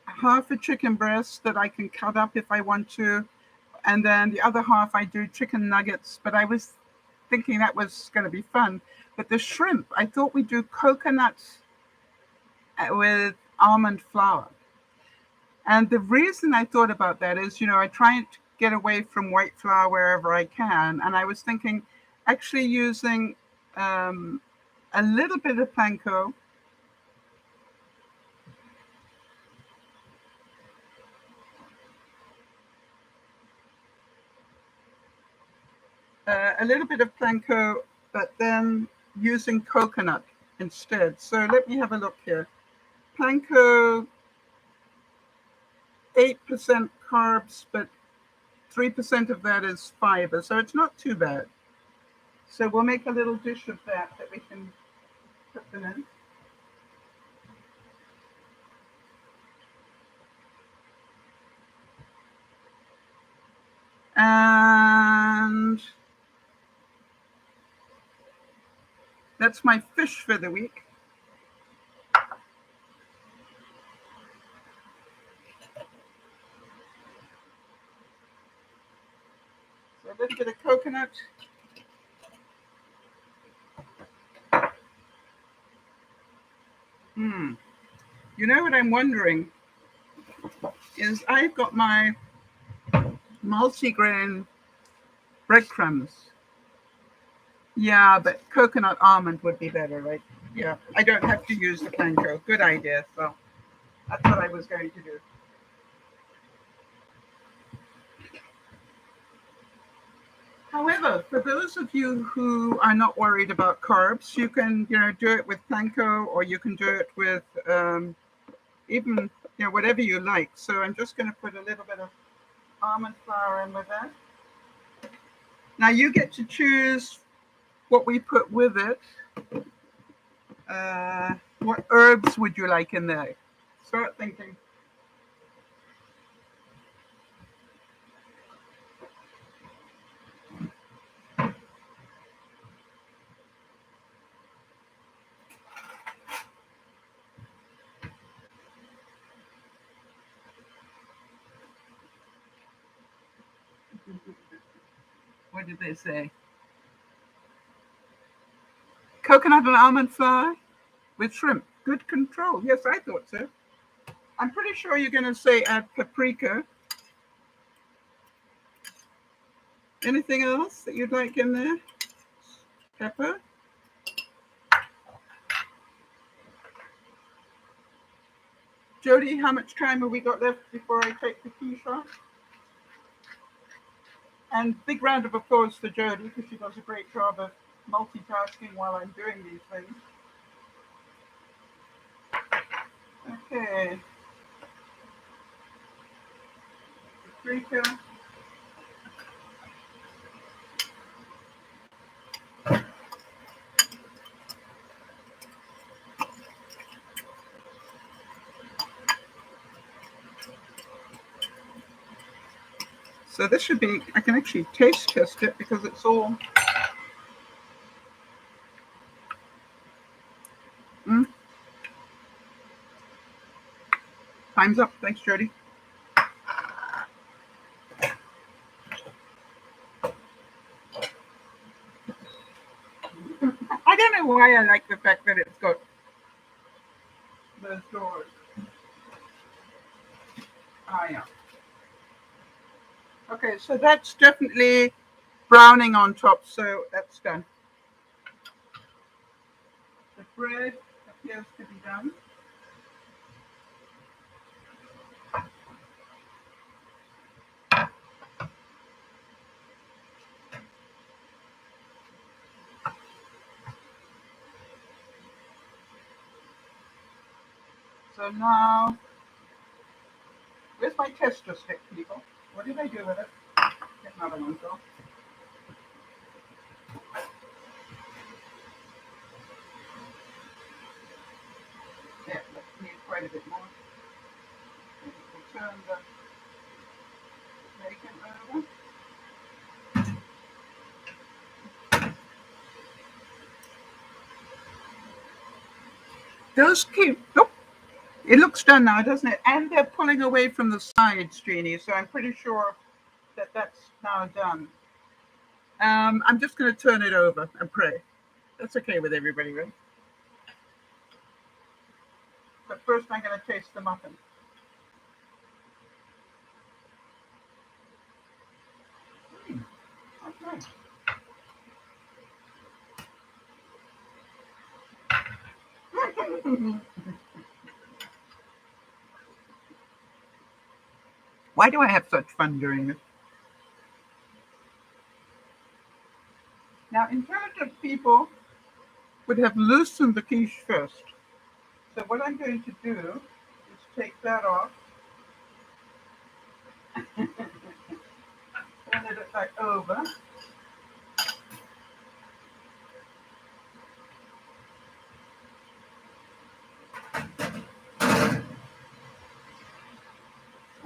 half a chicken breast that I can cut up if I want to, and then the other half I do chicken nuggets, but I was thinking that was going to be fun. But the shrimp, I thought we'd do coconut with almond flour. And the reason I thought about that is, I try to get away from white flour wherever I can. And I was thinking actually using a little bit of panko, but then using coconut instead. So let me have a look here. Panko, 8% carbs, but 3% of that is fiber. So it's not too bad. So we'll make a little dish of that we can put them in. And that's my fish for the week. So a little bit of coconut. You know what I'm wondering is I've got my multigrain breadcrumbs. Yeah, but coconut almond would be better, right? Yeah, I don't have to use the panko. Good idea. So that's what I was going to do. However, for those of you who are not worried about carbs, you can, do it with panko, or you can do it with even, whatever you like. So I'm just going to put a little bit of almond flour in with that. Now you get to choose what we put with it. What herbs would you like in there? Start thinking. What did they say? Coconut and almond flour with shrimp. Good control. Yes, I thought so. I'm pretty sure you're going to say add paprika. Anything else that you'd like in there? Pepper. Jody, how much time have we got left before I take the quiche off? And big round of applause for Jody, because she does a great job of multitasking while I'm doing these things. Okay. Paprika. So this should be, I can actually taste test it because it's all. Time's up. Thanks, Jody. I don't know why I like the fact that it's got those doors. Ah, yeah. Okay, so that's definitely browning on top, so that's done. The bread appears to be done. So now, where's my tester stick, people? What did I do with it? Get another one, though. Yeah, let's need quite a bit more. We'll turn the bacon over. Those keep, nope. It looks done now, doesn't it? And they're pulling away from the sides, Jeannie, so I'm pretty sure that that's now done. I'm just going to turn it over and pray. That's okay with everybody, right? But first I'm going to taste the muffin. Okay. Why do I have such fun doing this? Now, intelligent people would have loosened the quiche first. So what I'm going to do is take that off, turn it back over,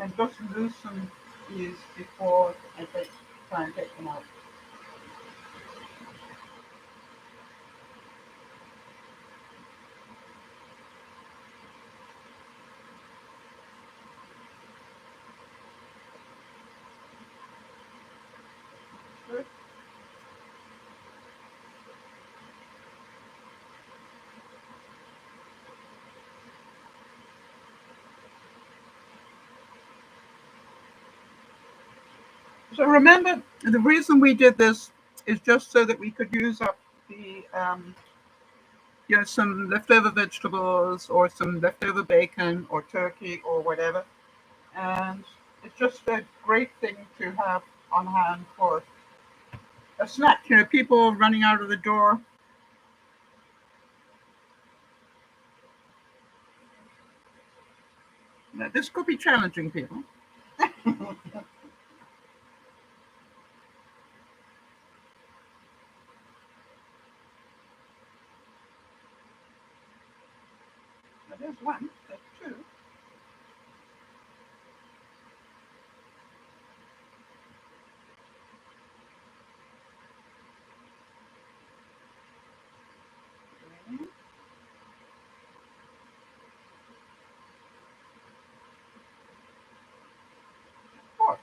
and just loosen these before I try and take them out. Good. So remember, the reason we did this is just so that we could use up the, some leftover vegetables or some leftover bacon or turkey or whatever. And it's just a great thing to have on hand for a snack. People running out of the door. Now, this could be challenging, people. There's one, there's two. Four.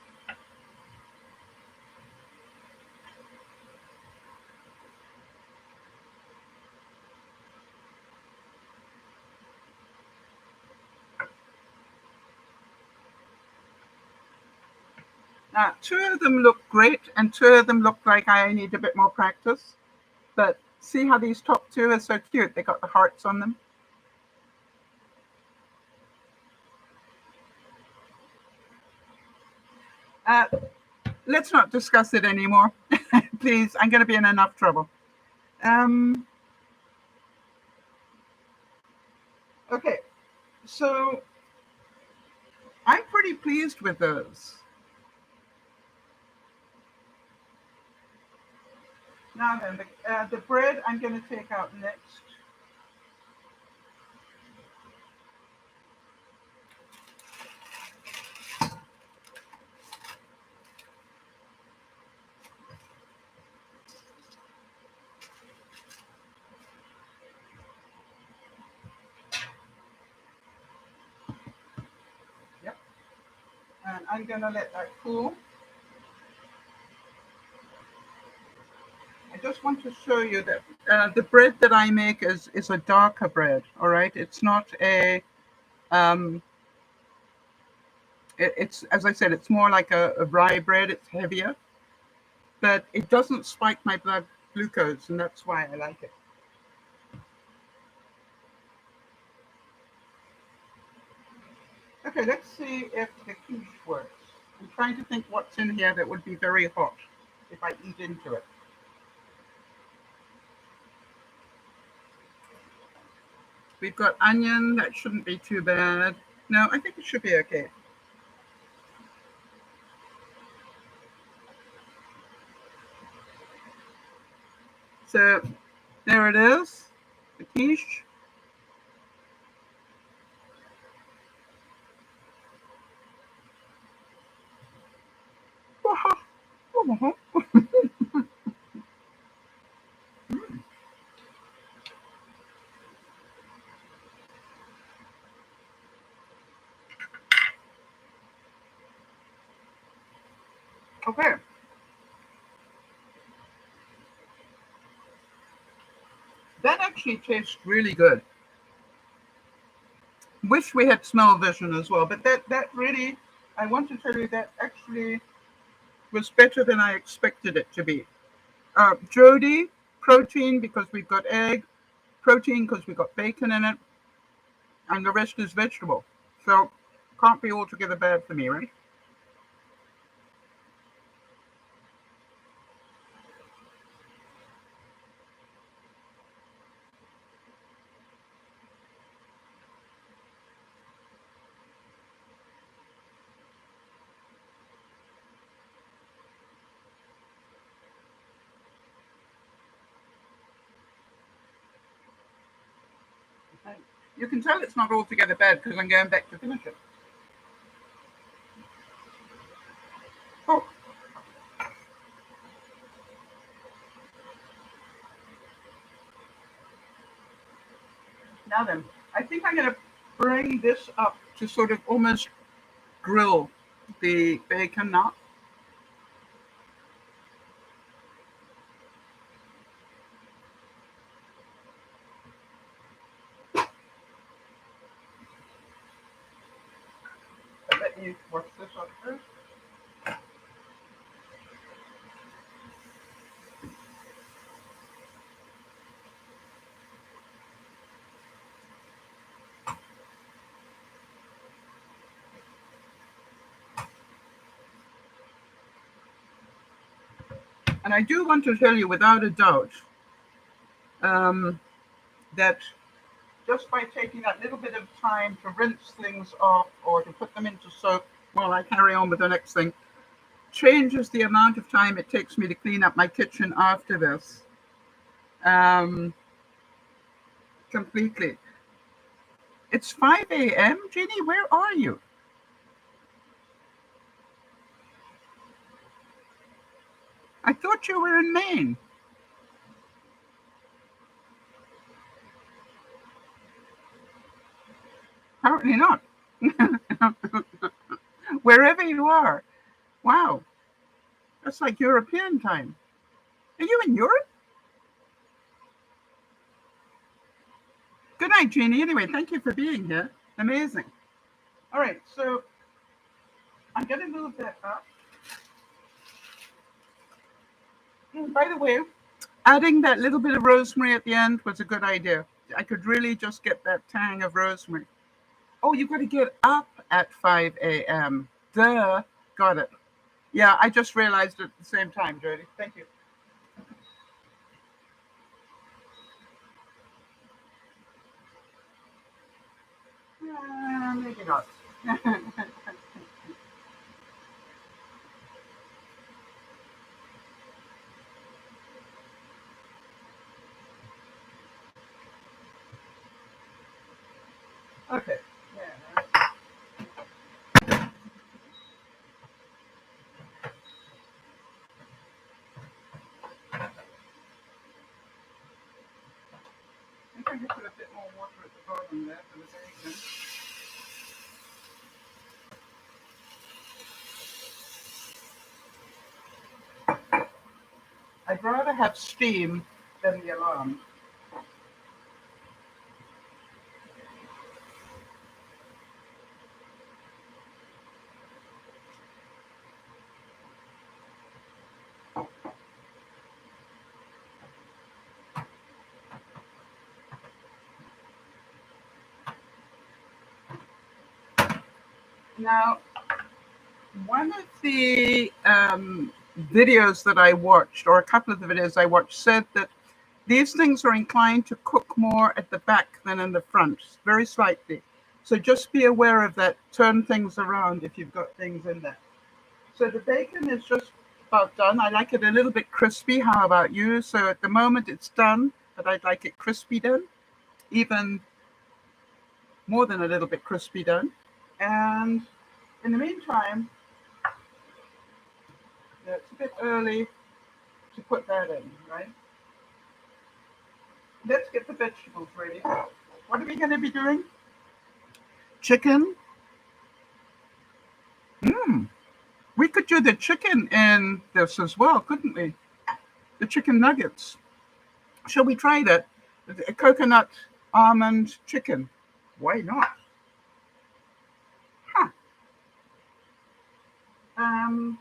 Now, two of them look great, and two of them look like I need a bit more practice. But see how these top two are so cute? They got the hearts on them. Uh, let's not discuss it anymore. Please, I'm going to be in enough trouble. Okay, so I'm pretty pleased with those. Now then, the bread I'm going to take out next. Yep. And I'm going to let that cool. I just want to show you that the bread that I make is a darker bread, all right? It's not it's, as I said, it's more like a rye bread. It's heavier, but it doesn't spike my blood glucose, and that's why I like it. Okay, let's see if the quiche works. I'm trying to think what's in here that would be very hot if I eat into it. We've got onion. That shouldn't be too bad. No, I think it should be okay. So there it is, the quiche. Okay. That actually tastes really good. Wish we had smell vision as well, but that really, I want to tell you that actually was better than I expected it to be. Jody, protein because we've got egg, protein because we've got bacon in it, and the rest is vegetable. So can't be altogether bad for me, right? You can tell it's not altogether bad because I'm going back to finish it. Oh, now then, I think I'm going to bring this up to sort of almost grill the bacon now. But let me wash this up first. And I do want to tell you without a doubt um, that just by taking that little bit of time to rinse things off or to put them into soap while I carry on with the next thing changes the amount of time it takes me to clean up my kitchen after this um, completely. It's 5 a.m. Jeannie, where are you? I thought you were in Maine. Apparently not. Wherever you are. Wow, that's like European time. Are you in Europe? Good night, Jeannie. Anyway, thank you for being here. Amazing. All right, so I'm going to move that up. By the way, adding that little bit of rosemary at the end was a good idea. I could really just get that tang of rosemary. Oh, you got to get up at 5 a.m. Duh. Got it. Yeah, I just realized it at the same time, Jody. Thank you. Maybe not. Okay. Yeah. I think I can put a bit more water at the bottom there for the bacon. I'd rather have steam than the alarm. Now, one of the videos that I watched, or a couple of the videos I watched, said that these things are inclined to cook more at the back than in the front, very slightly. So just be aware of that. Turn things around if you've got things in there. So the bacon is just about done. I like it a little bit crispy. How about you? So at the moment it's done, but I'd like it crispy done, even more than a little bit crispy done. And in the meantime, it's a bit early to put that in, right? Let's get the vegetables ready. What are we going to be doing? Chicken. Hmm. We could do the chicken in this as well, couldn't we? The chicken nuggets. Shall we try that? The coconut almond chicken. Why not? Um,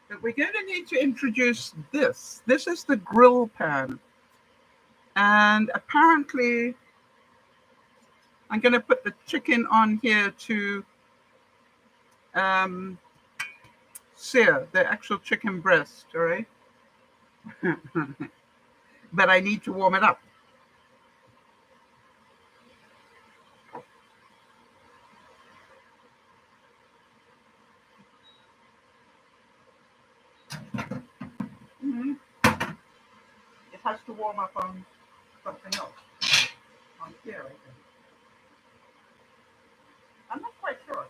but we're going to need to introduce this. This is the grill pan. And apparently, I'm going to put the chicken on here to um, sear the actual chicken breast, all right? But I need to warm it up. Mhm. It has to warm up on something else, on here, I think. I'm not quite sure.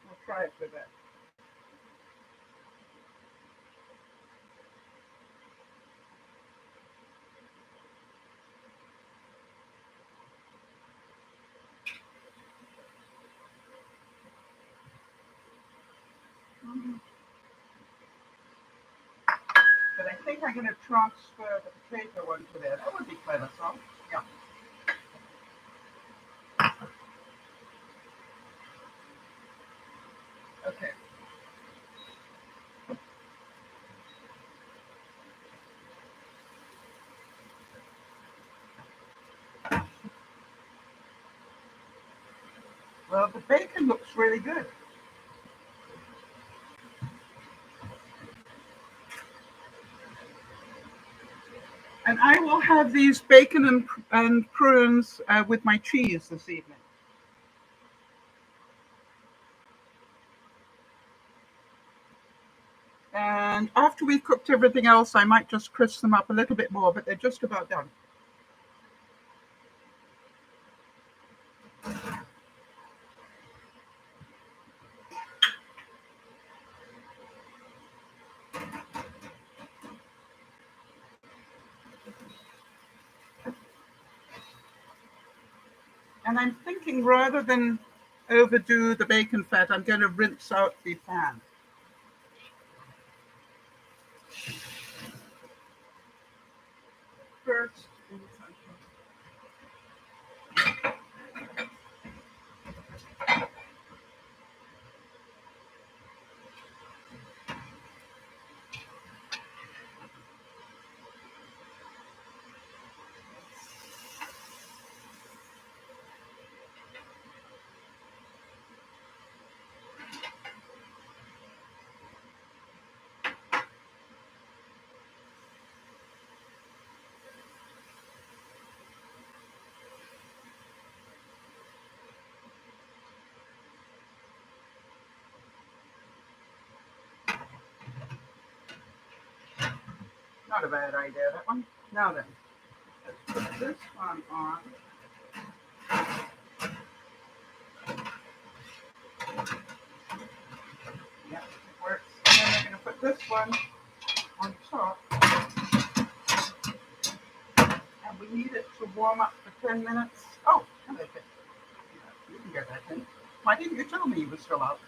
We'll try it for that. Mhm. But I think I'm going to transfer the potato onto there. That would be clever, so yeah. Okay. Well, the bacon looks really good. And I will have these bacon and prunes with my cheese this evening. And after we've cooked everything else, I might just crisp them up a little bit more, but they're just about done. And I'm thinking rather than overdo the bacon fat, I'm going to rinse out the pan first. Not a bad idea, that one. Now then, let's put this one on. Yeah, it works. And then we're going to put this one on top. And we need it to warm up for 10 minutes. Oh, hello, Vic. You can get that in. Why didn't you tell me you were still out?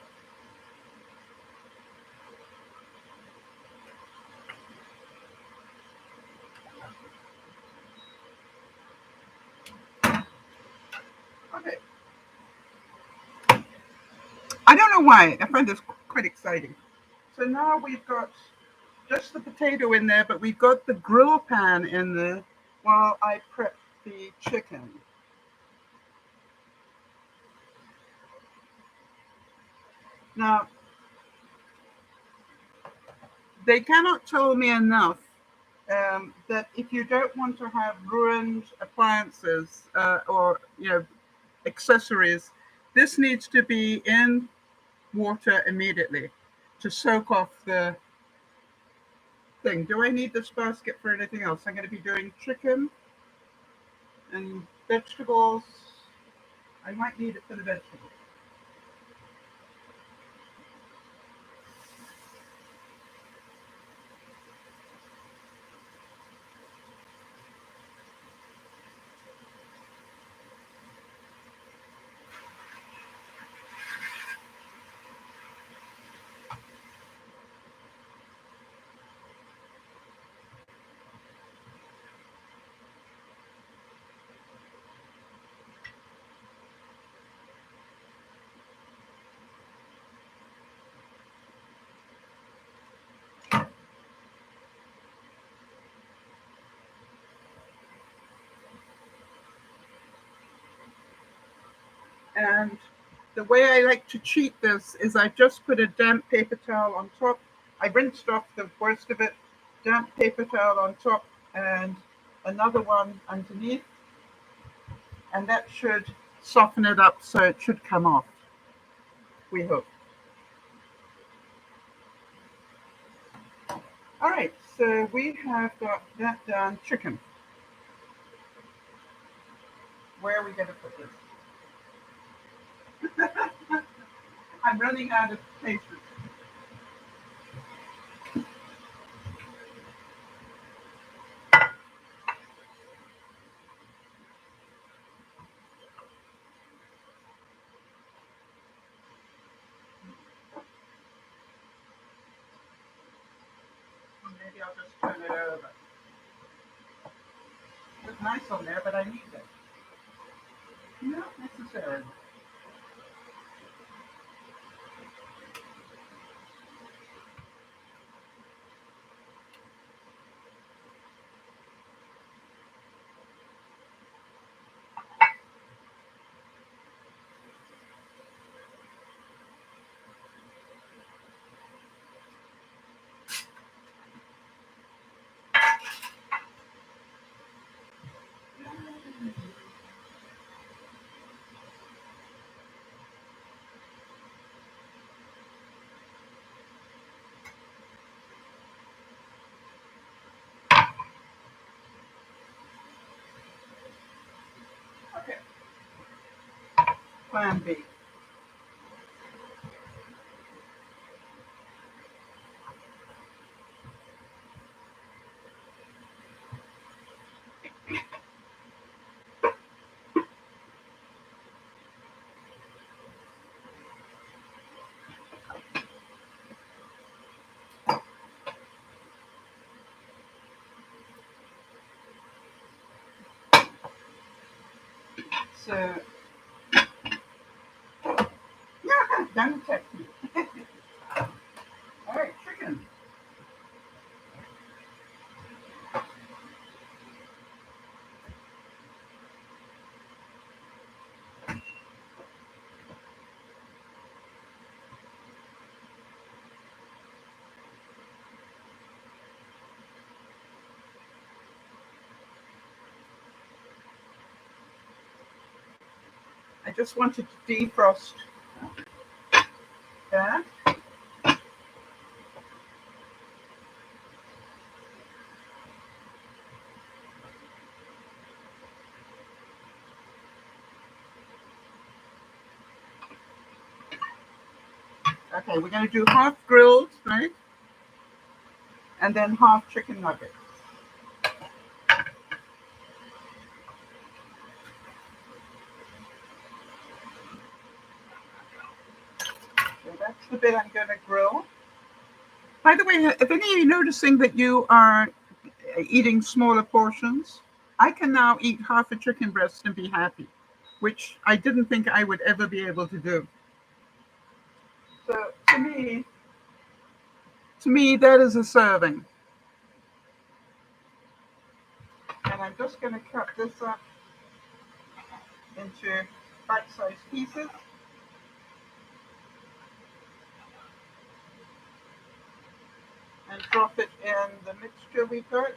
Okay. I don't know why. I find this quite exciting. So now we've got just the potato in there, but we've got the grill pan in there while I prep the chicken. Now, they cannot tell me enough that if you don't want to have ruined appliances or accessories, this needs to be in water immediately to soak off the thing. Do I need this basket for anything else? I'm going to be doing chicken and vegetables. I might need it for the vegetables. And the way I like to cheat this is I just put a damp paper towel on top. I rinsed off the worst of it, damp paper towel on top, and another one underneath, and that should soften it up so it should come off, we hope. All right, so we have got that done. Chicken. Where are we going to put this? I'm running out of places. Maybe I'll just turn it over. It was nice on there, but I need it. Not necessarily. Okay. Plan B. So, yeah, don't text me. All right, chicken. I just wanted to defrost that. Okay, we're going to do half grilled, right? And then half chicken nuggets. So that's the bit I'm going to grill. By the way, if any of you noticing that you are eating smaller portions, I can now eat half a chicken breast and be happy, which I didn't think I would ever be able to do. So to me, that is a serving. And I'm just going to cut this up into bite-sized pieces. And drop it in the mixture we got.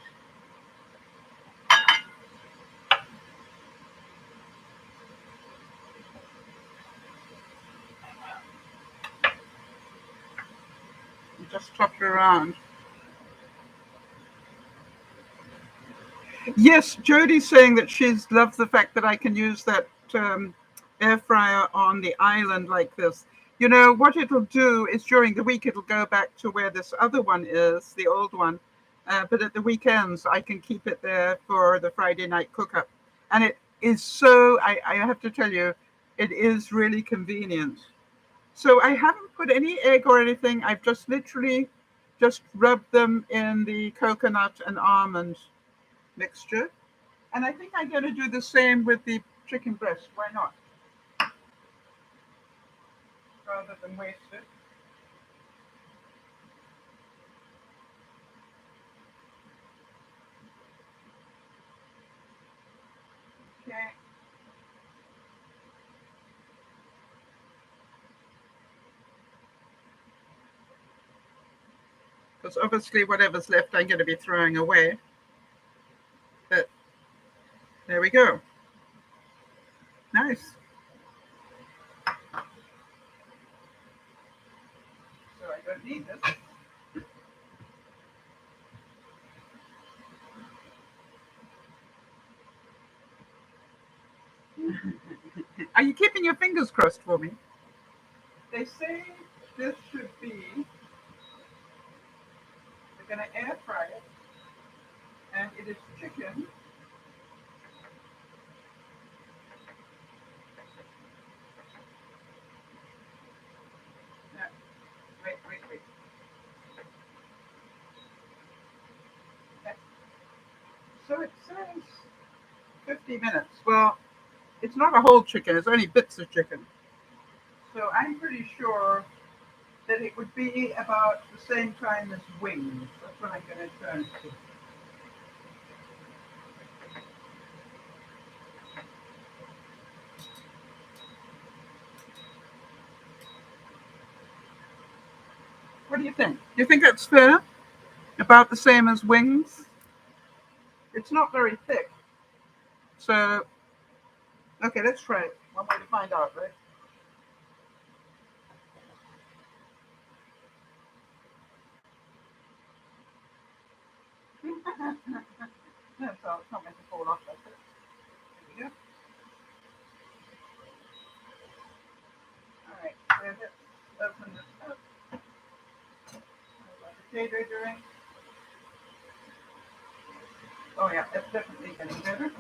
And just top it around. Yes, Jodie's saying that she's loved the fact that I can use that air fryer on the island like this. You know, what it'll do is during the week, it'll go back to where this other one is, the old one. But at the weekends, I can keep it there for the Friday night cook up. And it is so, I have to tell you, it is really convenient. So I haven't put any egg or anything. I've just literally just rubbed them in the coconut and almond mixture. And I think I'm going to do the same with the chicken breast. Why not? Rather than waste it. Okay. because obviously whatever's left I'm going to be throwing away. But there we go. Nice. So I don't need this. Are you keeping your fingers crossed for me? They say this should be, we're going to air fry it, and it is chicken. Wait. Okay. So it says 50 minutes. Well, it's not a whole chicken, it's only bits of chicken. So I'm pretty sure that it would be about the same time as wings. That's what I'm going to turn to. What do you think? Do you think that's fair? About the same as wings? It's not very thick. So, okay, let's try it. One way to find out, right? No, so it's not meant to fall off like this. There we go. All right, so let's open this up. How's the potato doing? Oh yeah, it's definitely getting better.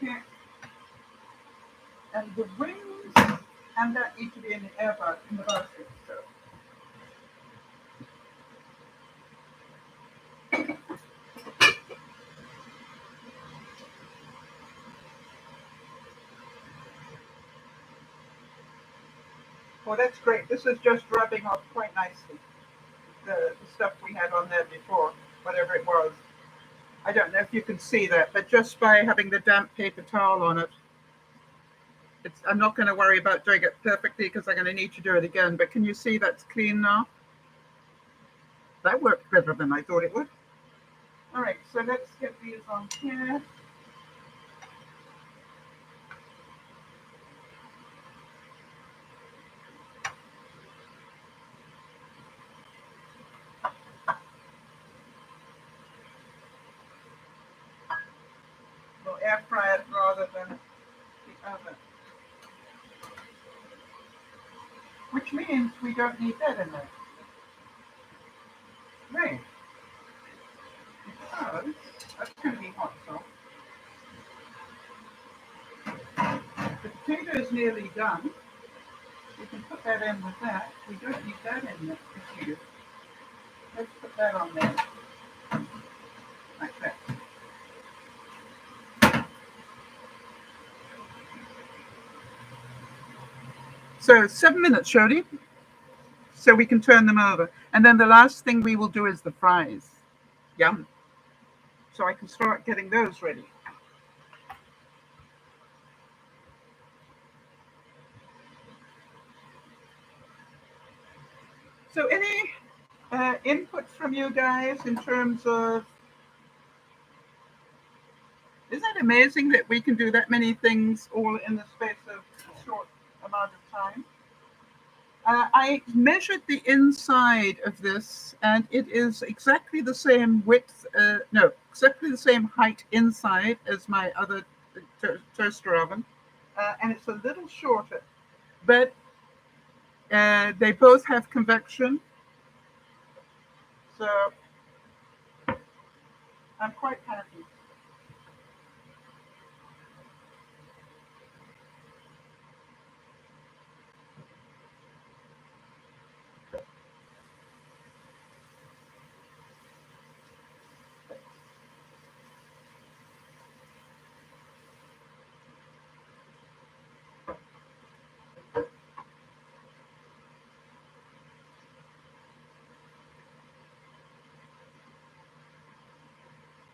Okay. And the wings and that need to be in the in the basket. So. Well, that's great. This is just rubbing off quite nicely. The stuff we had on there before, whatever it was. I don't know if you can see that, but just by having the damp paper towel on it, I'm not going to worry about doing it perfectly because I'm going to need to do it again. But can you see that's clean now? That worked better than I thought it would. All right, so let's get these on here. We'll air fry it rather than the oven. Which means we don't need that in there. Right. Because that's going to be hot, so. The potato is nearly done. We can put that in with that. We don't need that in the potato. Let's put that on there. Like that. So 7 minutes, Shodi. So we can turn them over. And then the last thing we will do is the fries. Yum. So I can start getting those ready. So any inputs from you guys in terms of, isn't it amazing that we can do that many things all in the space of a short amount of time? I measured the inside of this, and it is exactly the same width, no, exactly the same height inside as my other toaster oven, and it's a little shorter, but they both have convection, so I'm quite happy.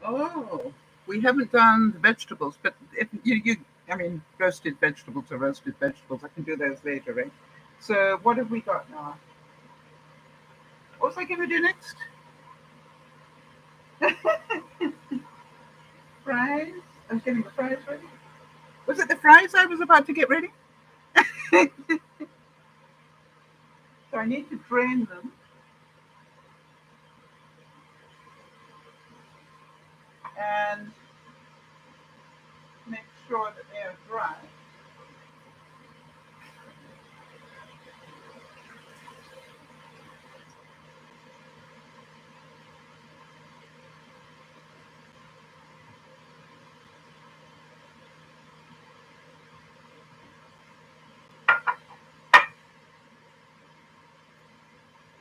Oh, we haven't done the vegetables, but if I mean, roasted vegetables are roasted vegetables. I can do those later, right? So what have we got now? What was I going to do next? Fries. I was getting the fries ready. Was it the fries I was about to get ready? So I need to drain them and make sure that they are dry.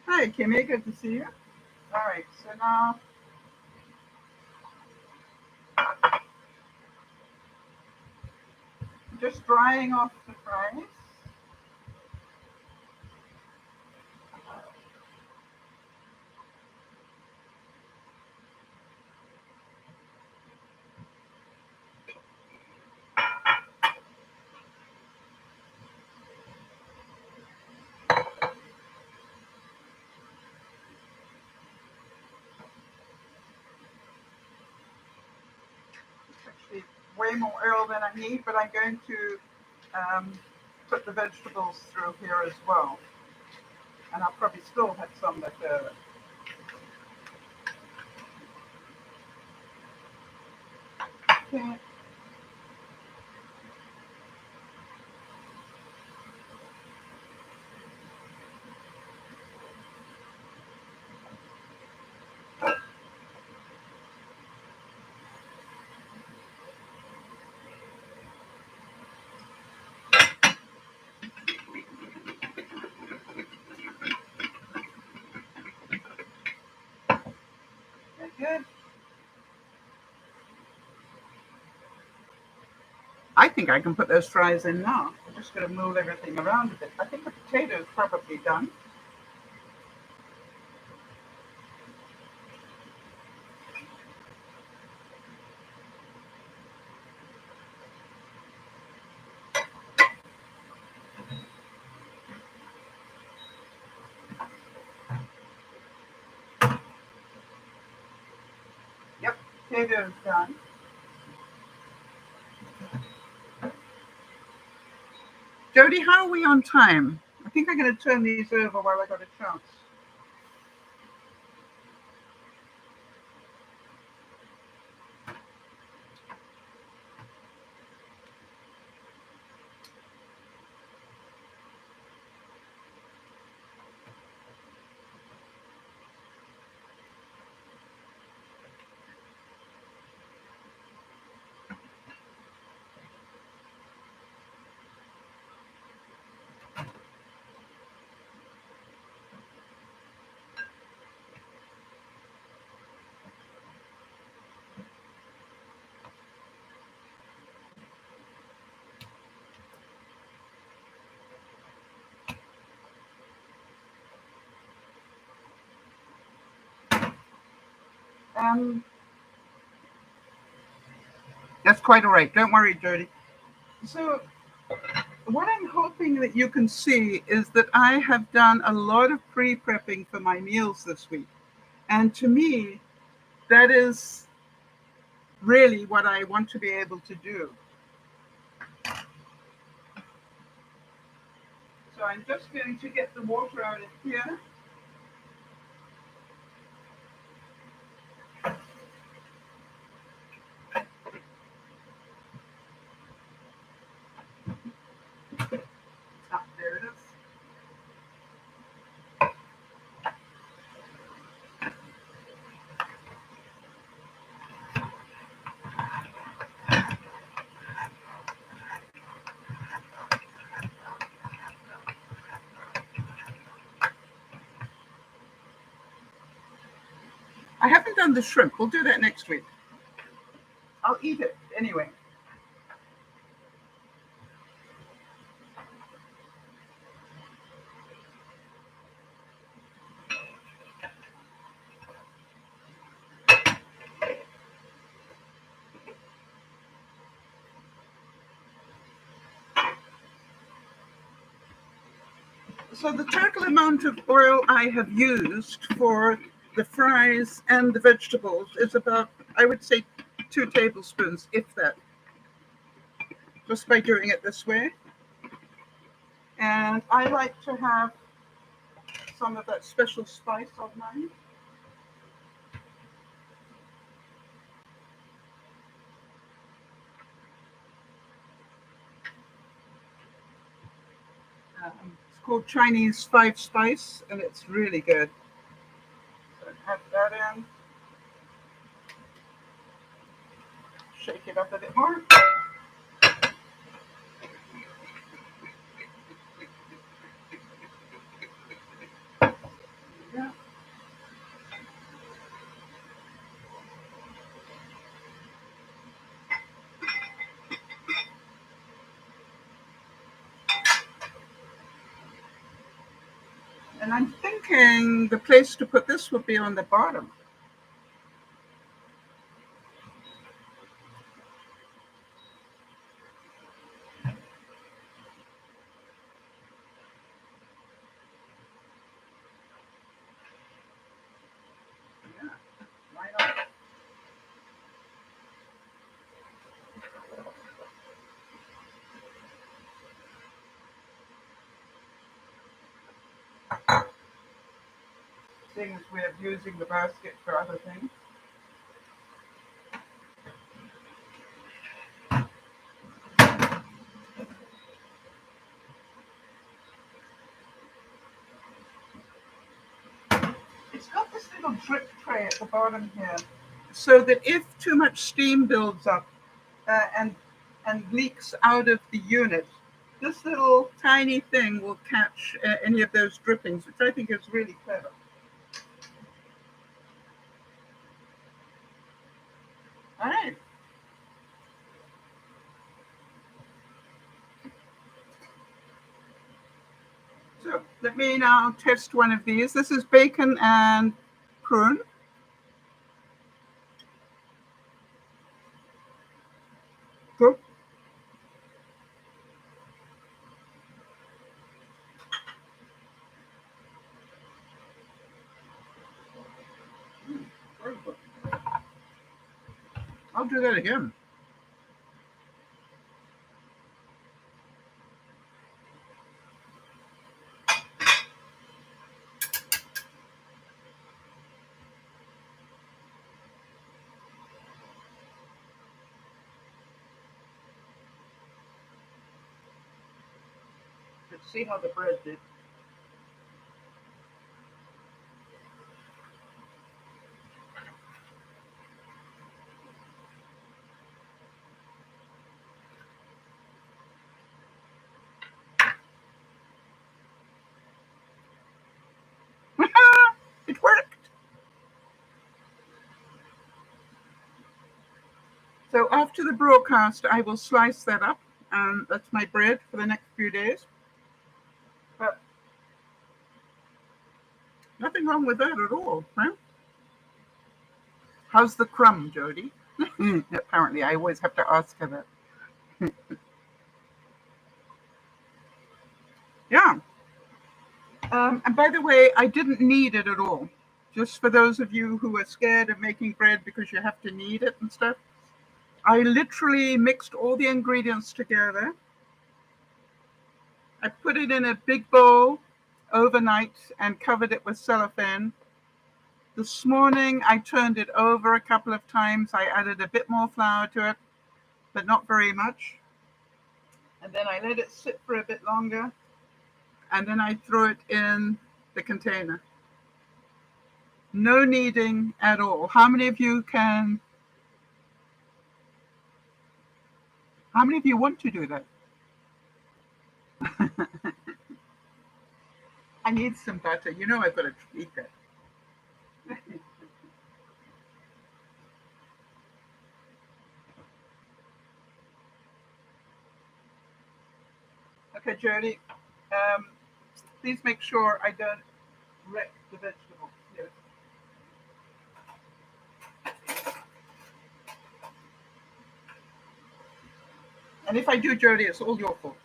Hi, Kimmy. Good to see you. All right. So now just drying off the fries. Actually, way more oil than I need, but I'm going to um, put the vegetables through here as well. And I'll probably still have some left over. Okay. Very good. I think I can put those fries in now. I'm just going to move everything around a bit. I think the potato is probably done. Yep, potato is done. Jody, how are we on time? I think I'm going to turn these over while I got a chance. Um, that's quite all right. Don't worry, Jody. So, what I'm hoping that you can see is that I have done a lot of pre-prepping for my meals this week. And to me, that is really what I want to be able to do. So I'm just going to get the water out of here. Ah, there it is. I haven't done the shrimp. We'll do that next week. I'll eat it anyway. So the total amount of oil I have used for the fries and the vegetables is about, I would say, 2 tablespoons, if that, just by doing it this way. And I like to have some of that special spice of mine. It's called Chinese 5 spice, and it's really good. So add that in, shake it up a bit more. Yeah. And I'm thinking the place to put this would be on the bottom. Yeah, why not? Seeing as we're using the basket for other things. It's got this little drip tray at the bottom here, so that if too much steam builds up and leaks out of the unit, this little tiny thing will catch any of those drippings, which I think is really clever. All right. So let me now test one of these. This is bacon and prune. Good. Very good. I'll do that again. Let's see how the bread did. It worked. So after the broadcast, I will slice that up. That's my bread for the next few days. But nothing wrong with that at all, right? How's the crumb, Jody? Apparently, I always have to ask her that. Yeah. And by the way, I didn't knead it at all. Just for those of you who are scared of making bread because you have to knead it and stuff, I literally mixed all the ingredients together. I put it in a big bowl overnight and covered it with cellophane. This morning, I turned it over a couple of times. I added a bit more flour to it, but not very much. And then I let it sit for a bit longer. And then I threw it in the container. No kneading at all. How many of you want to do that? I need some butter. You know I've got to tweak it. Okay, Jody, please make sure I don't wreck the vegetables. Yes. And if I do, Jody, it's all your fault.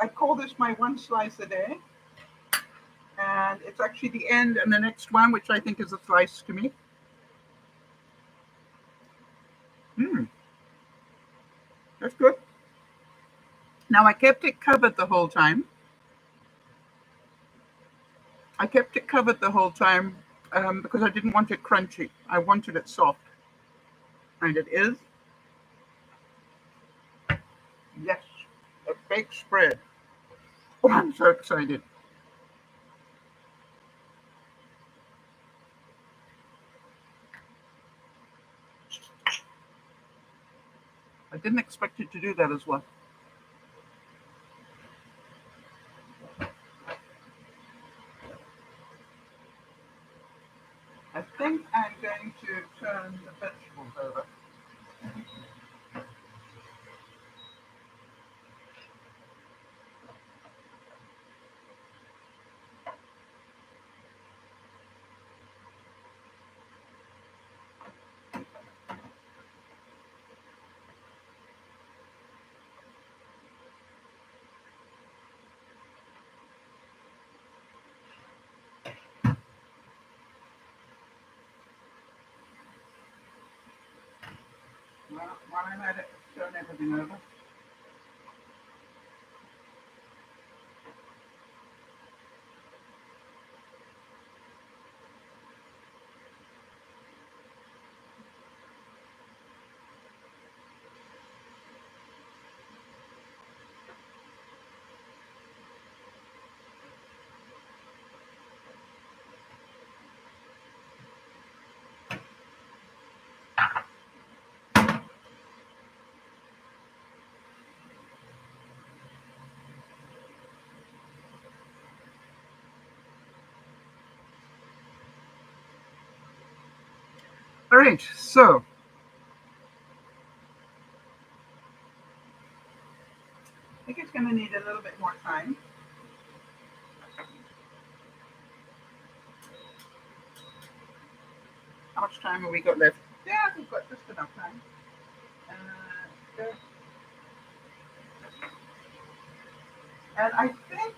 I call this my one slice a day. And it's actually the end and the next one, which I think is a slice to me. That's good. Now I kept it covered the whole time. Because I didn't want it crunchy. I wanted it soft. And it is. Yes, a baked spread. Oh, I'm so excited. I didn't expect it to do that as well. I think I'm going to turn the vegetables over. Well, while I'm at it, turn everything over. All right, so I think it's going to need a little bit more time. How much time have we got left? Yeah, we've got just enough time. Good. And I think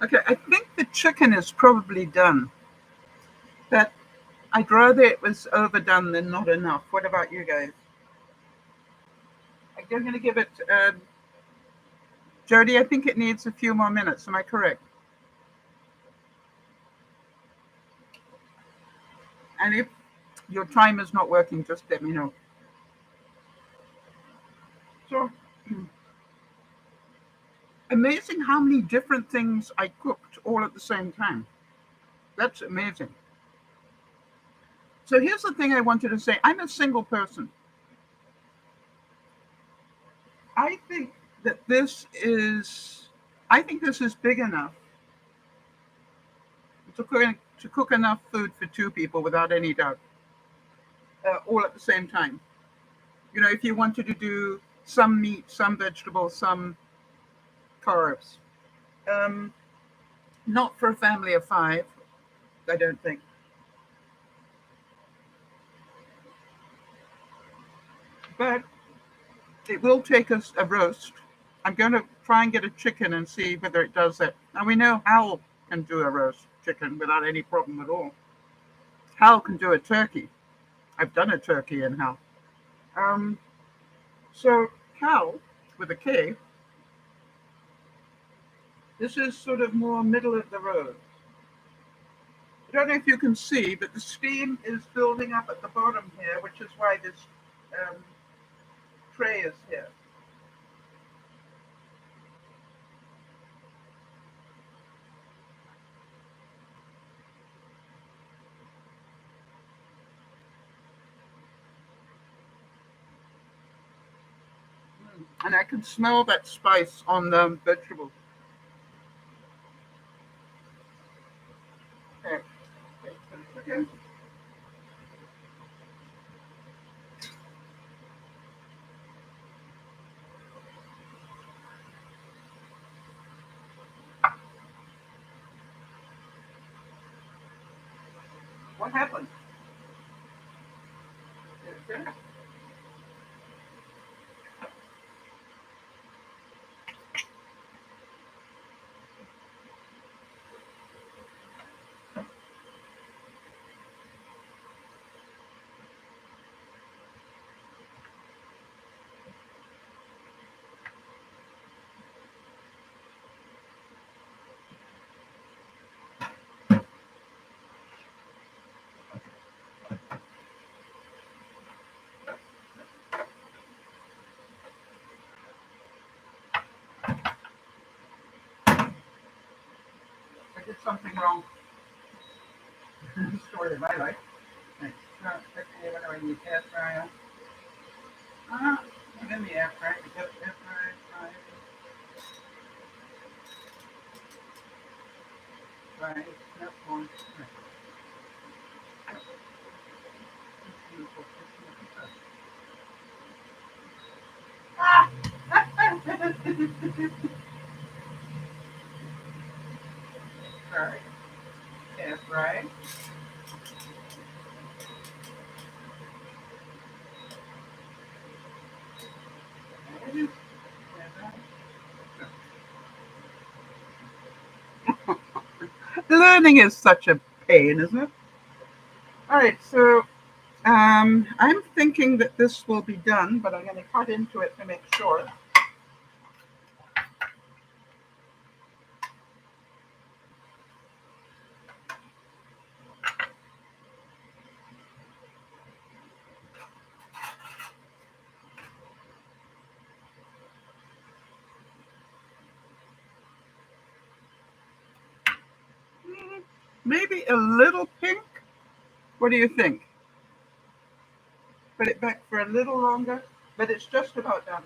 okay, I think the chicken is probably done. But I'd rather it was overdone than not enough. What about you guys? I'm going to give it, Jody, I think it needs a few more minutes. Am I correct? And if your time is not working, just let me know. So, amazing how many different things I cooked all at the same time. That's amazing. So here's the thing I wanted to say. I'm a single person. I think that this is big enough to cook enough food for two people without any doubt, all at the same time. You know, if you wanted to do some meat, some vegetables, some carbs. Um, Not for a family of five, I don't think. But it will take us a roast. I'm going to try and get a chicken and see whether it does that. Now we know Hal can do a roast chicken without any problem at all. Hal can do a turkey. I've done a turkey in Hal. Um, so Hal, with a K, this is sort of more middle of the road. I don't know if you can see, but the steam is building up at the bottom here, which is why this um, tray is here. And I can smell that spice on the vegetables. Okay. Okay. What happened? Okay. I did something wrong. Story of my life. Right. Okay, what do I need? Air fryer. I'm in the air fryer. Air fryer. Right. That's one. Right. Air fry. Learning is such a pain, isn't it? All right, so I'm thinking that this will be done, but I'm going to cut into it to make sure. Maybe a little pink. What do you think? Put it back for a little longer, but it's just about done.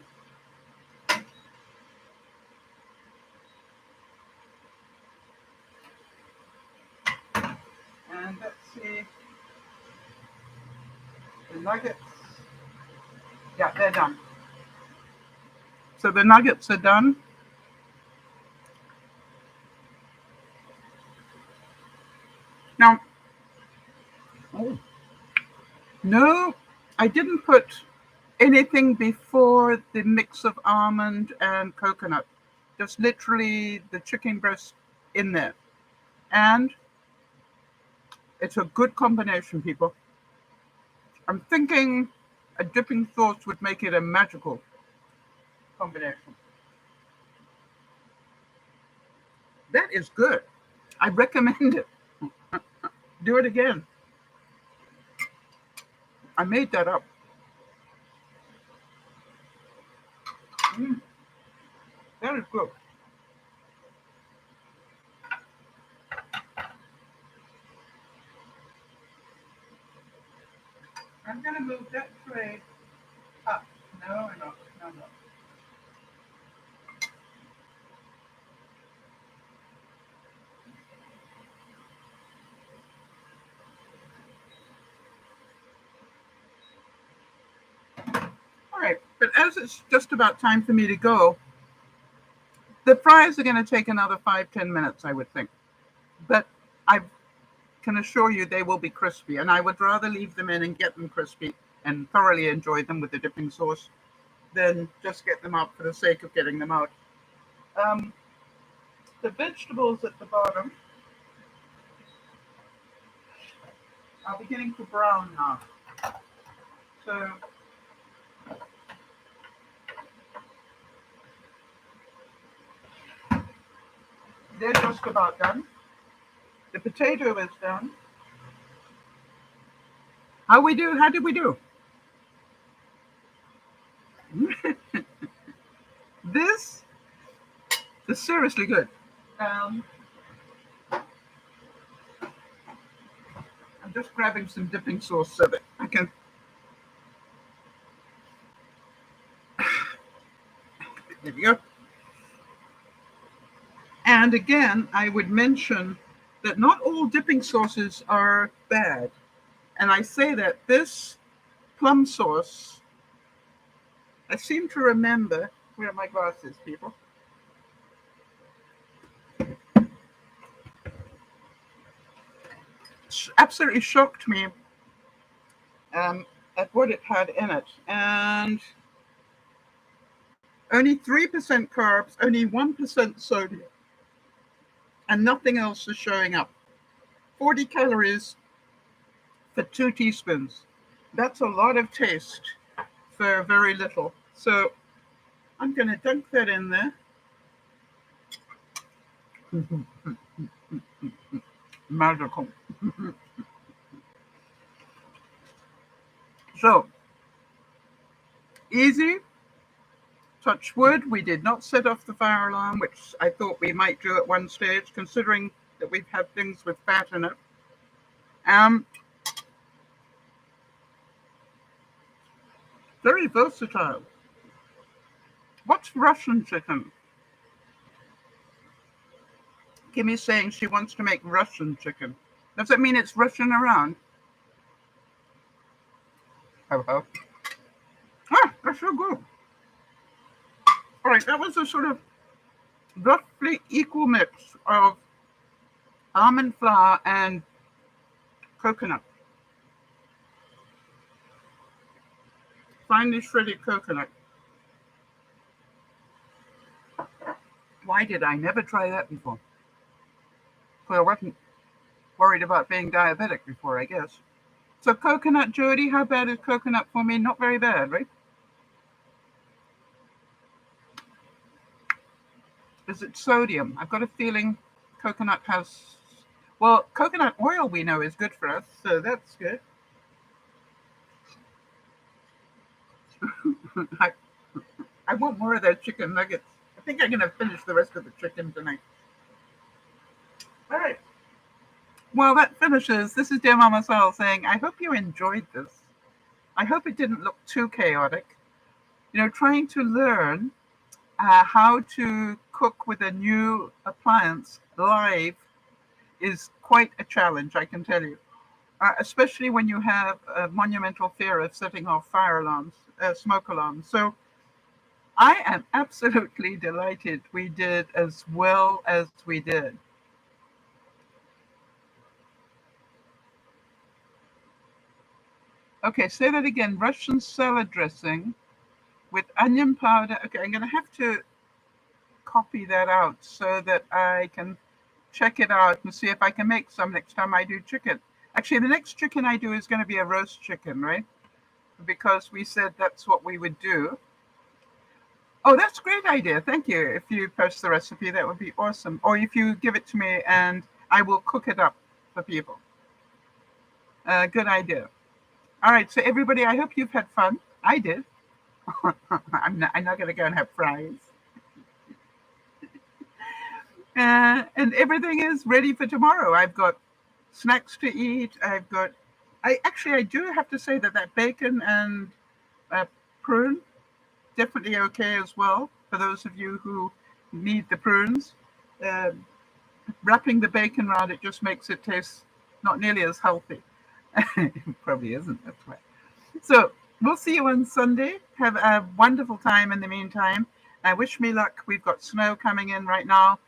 And let's see, the nuggets. Yeah, they're done. So the nuggets are done. Now, oh, no, I didn't put anything before the mix of almond and coconut. Just literally the chicken breast in there. And it's a good combination, people. I'm thinking a dipping sauce would make it a magical combination. That is good. I recommend it. Do it again. I made that up. Mm, that is good. I'm going to move that tray up. No, no, no, no. All right, but as it's just about time for me to go, the fries are going to take another 5, 10 minutes, I would think. But I can assure you they will be crispy, and I would rather leave them in and get them crispy and thoroughly enjoy them with the dipping sauce than just get them out for the sake of getting them out. Um, the vegetables at the bottom are beginning to brown now. So they're just about done. The potato is done. How we do? How did we do? This is seriously good. Um, I'm just grabbing some dipping sauce so that I can. There we go. And again, I would mention that not all dipping sauces are bad. And I say that this plum sauce, I seem to remember, where are my glasses, people? Absolutely shocked me at what it had in it. And only 3% carbs, only 1% sodium, and nothing else is showing up. 40 calories for 2 teaspoons. That's a lot of taste for very little. So I'm going to dunk that in there. Magical. So, easy. Touch wood, we did not set off the fire alarm, which I thought we might do at one stage, considering that we've had things with fat in it. Very versatile. What's Russian chicken? Kimmy's saying she wants to make Russian chicken. Does that mean it's Russian around? Ho. Ah, that's so good. All right, that was a sort of roughly equal mix of almond flour and coconut. Finely shredded coconut. Why did I never try that before? Because I wasn't worried about being diabetic before, I guess. So coconut, Jody, how bad is coconut for me? Not very bad, right? Is it sodium? I've got a feeling coconut has... Well, coconut oil we know is good for us, so that's good. I want more of those chicken nuggets. I think I'm going to finish the rest of the chicken tonight. All right. Well, that finishes. This is DearMamaSal saying, I hope you enjoyed this. I hope it didn't look too chaotic. You know, trying to learn how to cook with a new appliance live is quite a challenge, I can tell you. Especially when you have a monumental fear of setting off fire alarms, smoke alarms. So I am absolutely delighted we did as well as we did. Okay, say that again. Russian salad dressing with onion powder. Okay, I'm going to have to copy that out so that I can check it out and see if I can make some next time I do chicken. Actually, the next chicken I do is going to be a roast chicken, right? Because we said that's what we would do. Oh, that's a great idea. Thank you. If you post the recipe, that would be awesome. Or if you give it to me and I will cook it up for people. Good idea. All right. So everybody, I hope you've had fun. I did. I'm not going to go and have fries. And everything is ready for tomorrow. I've got snacks to eat. I do have to say that bacon and prune, definitely okay as well for those of you who need the prunes. Wrapping the bacon around it just makes it taste not nearly as healthy. It probably isn't, that's why. So we'll see you on Sunday. Have a wonderful time in the meantime. Wish me luck. We've got snow coming in right now.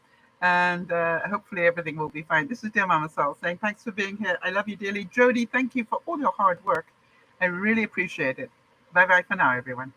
And hopefully everything will be fine. This is DearMamaSal saying thanks for being here. I love you dearly. Jody, thank you for all your hard work. I really appreciate it. Bye-bye for now, everyone.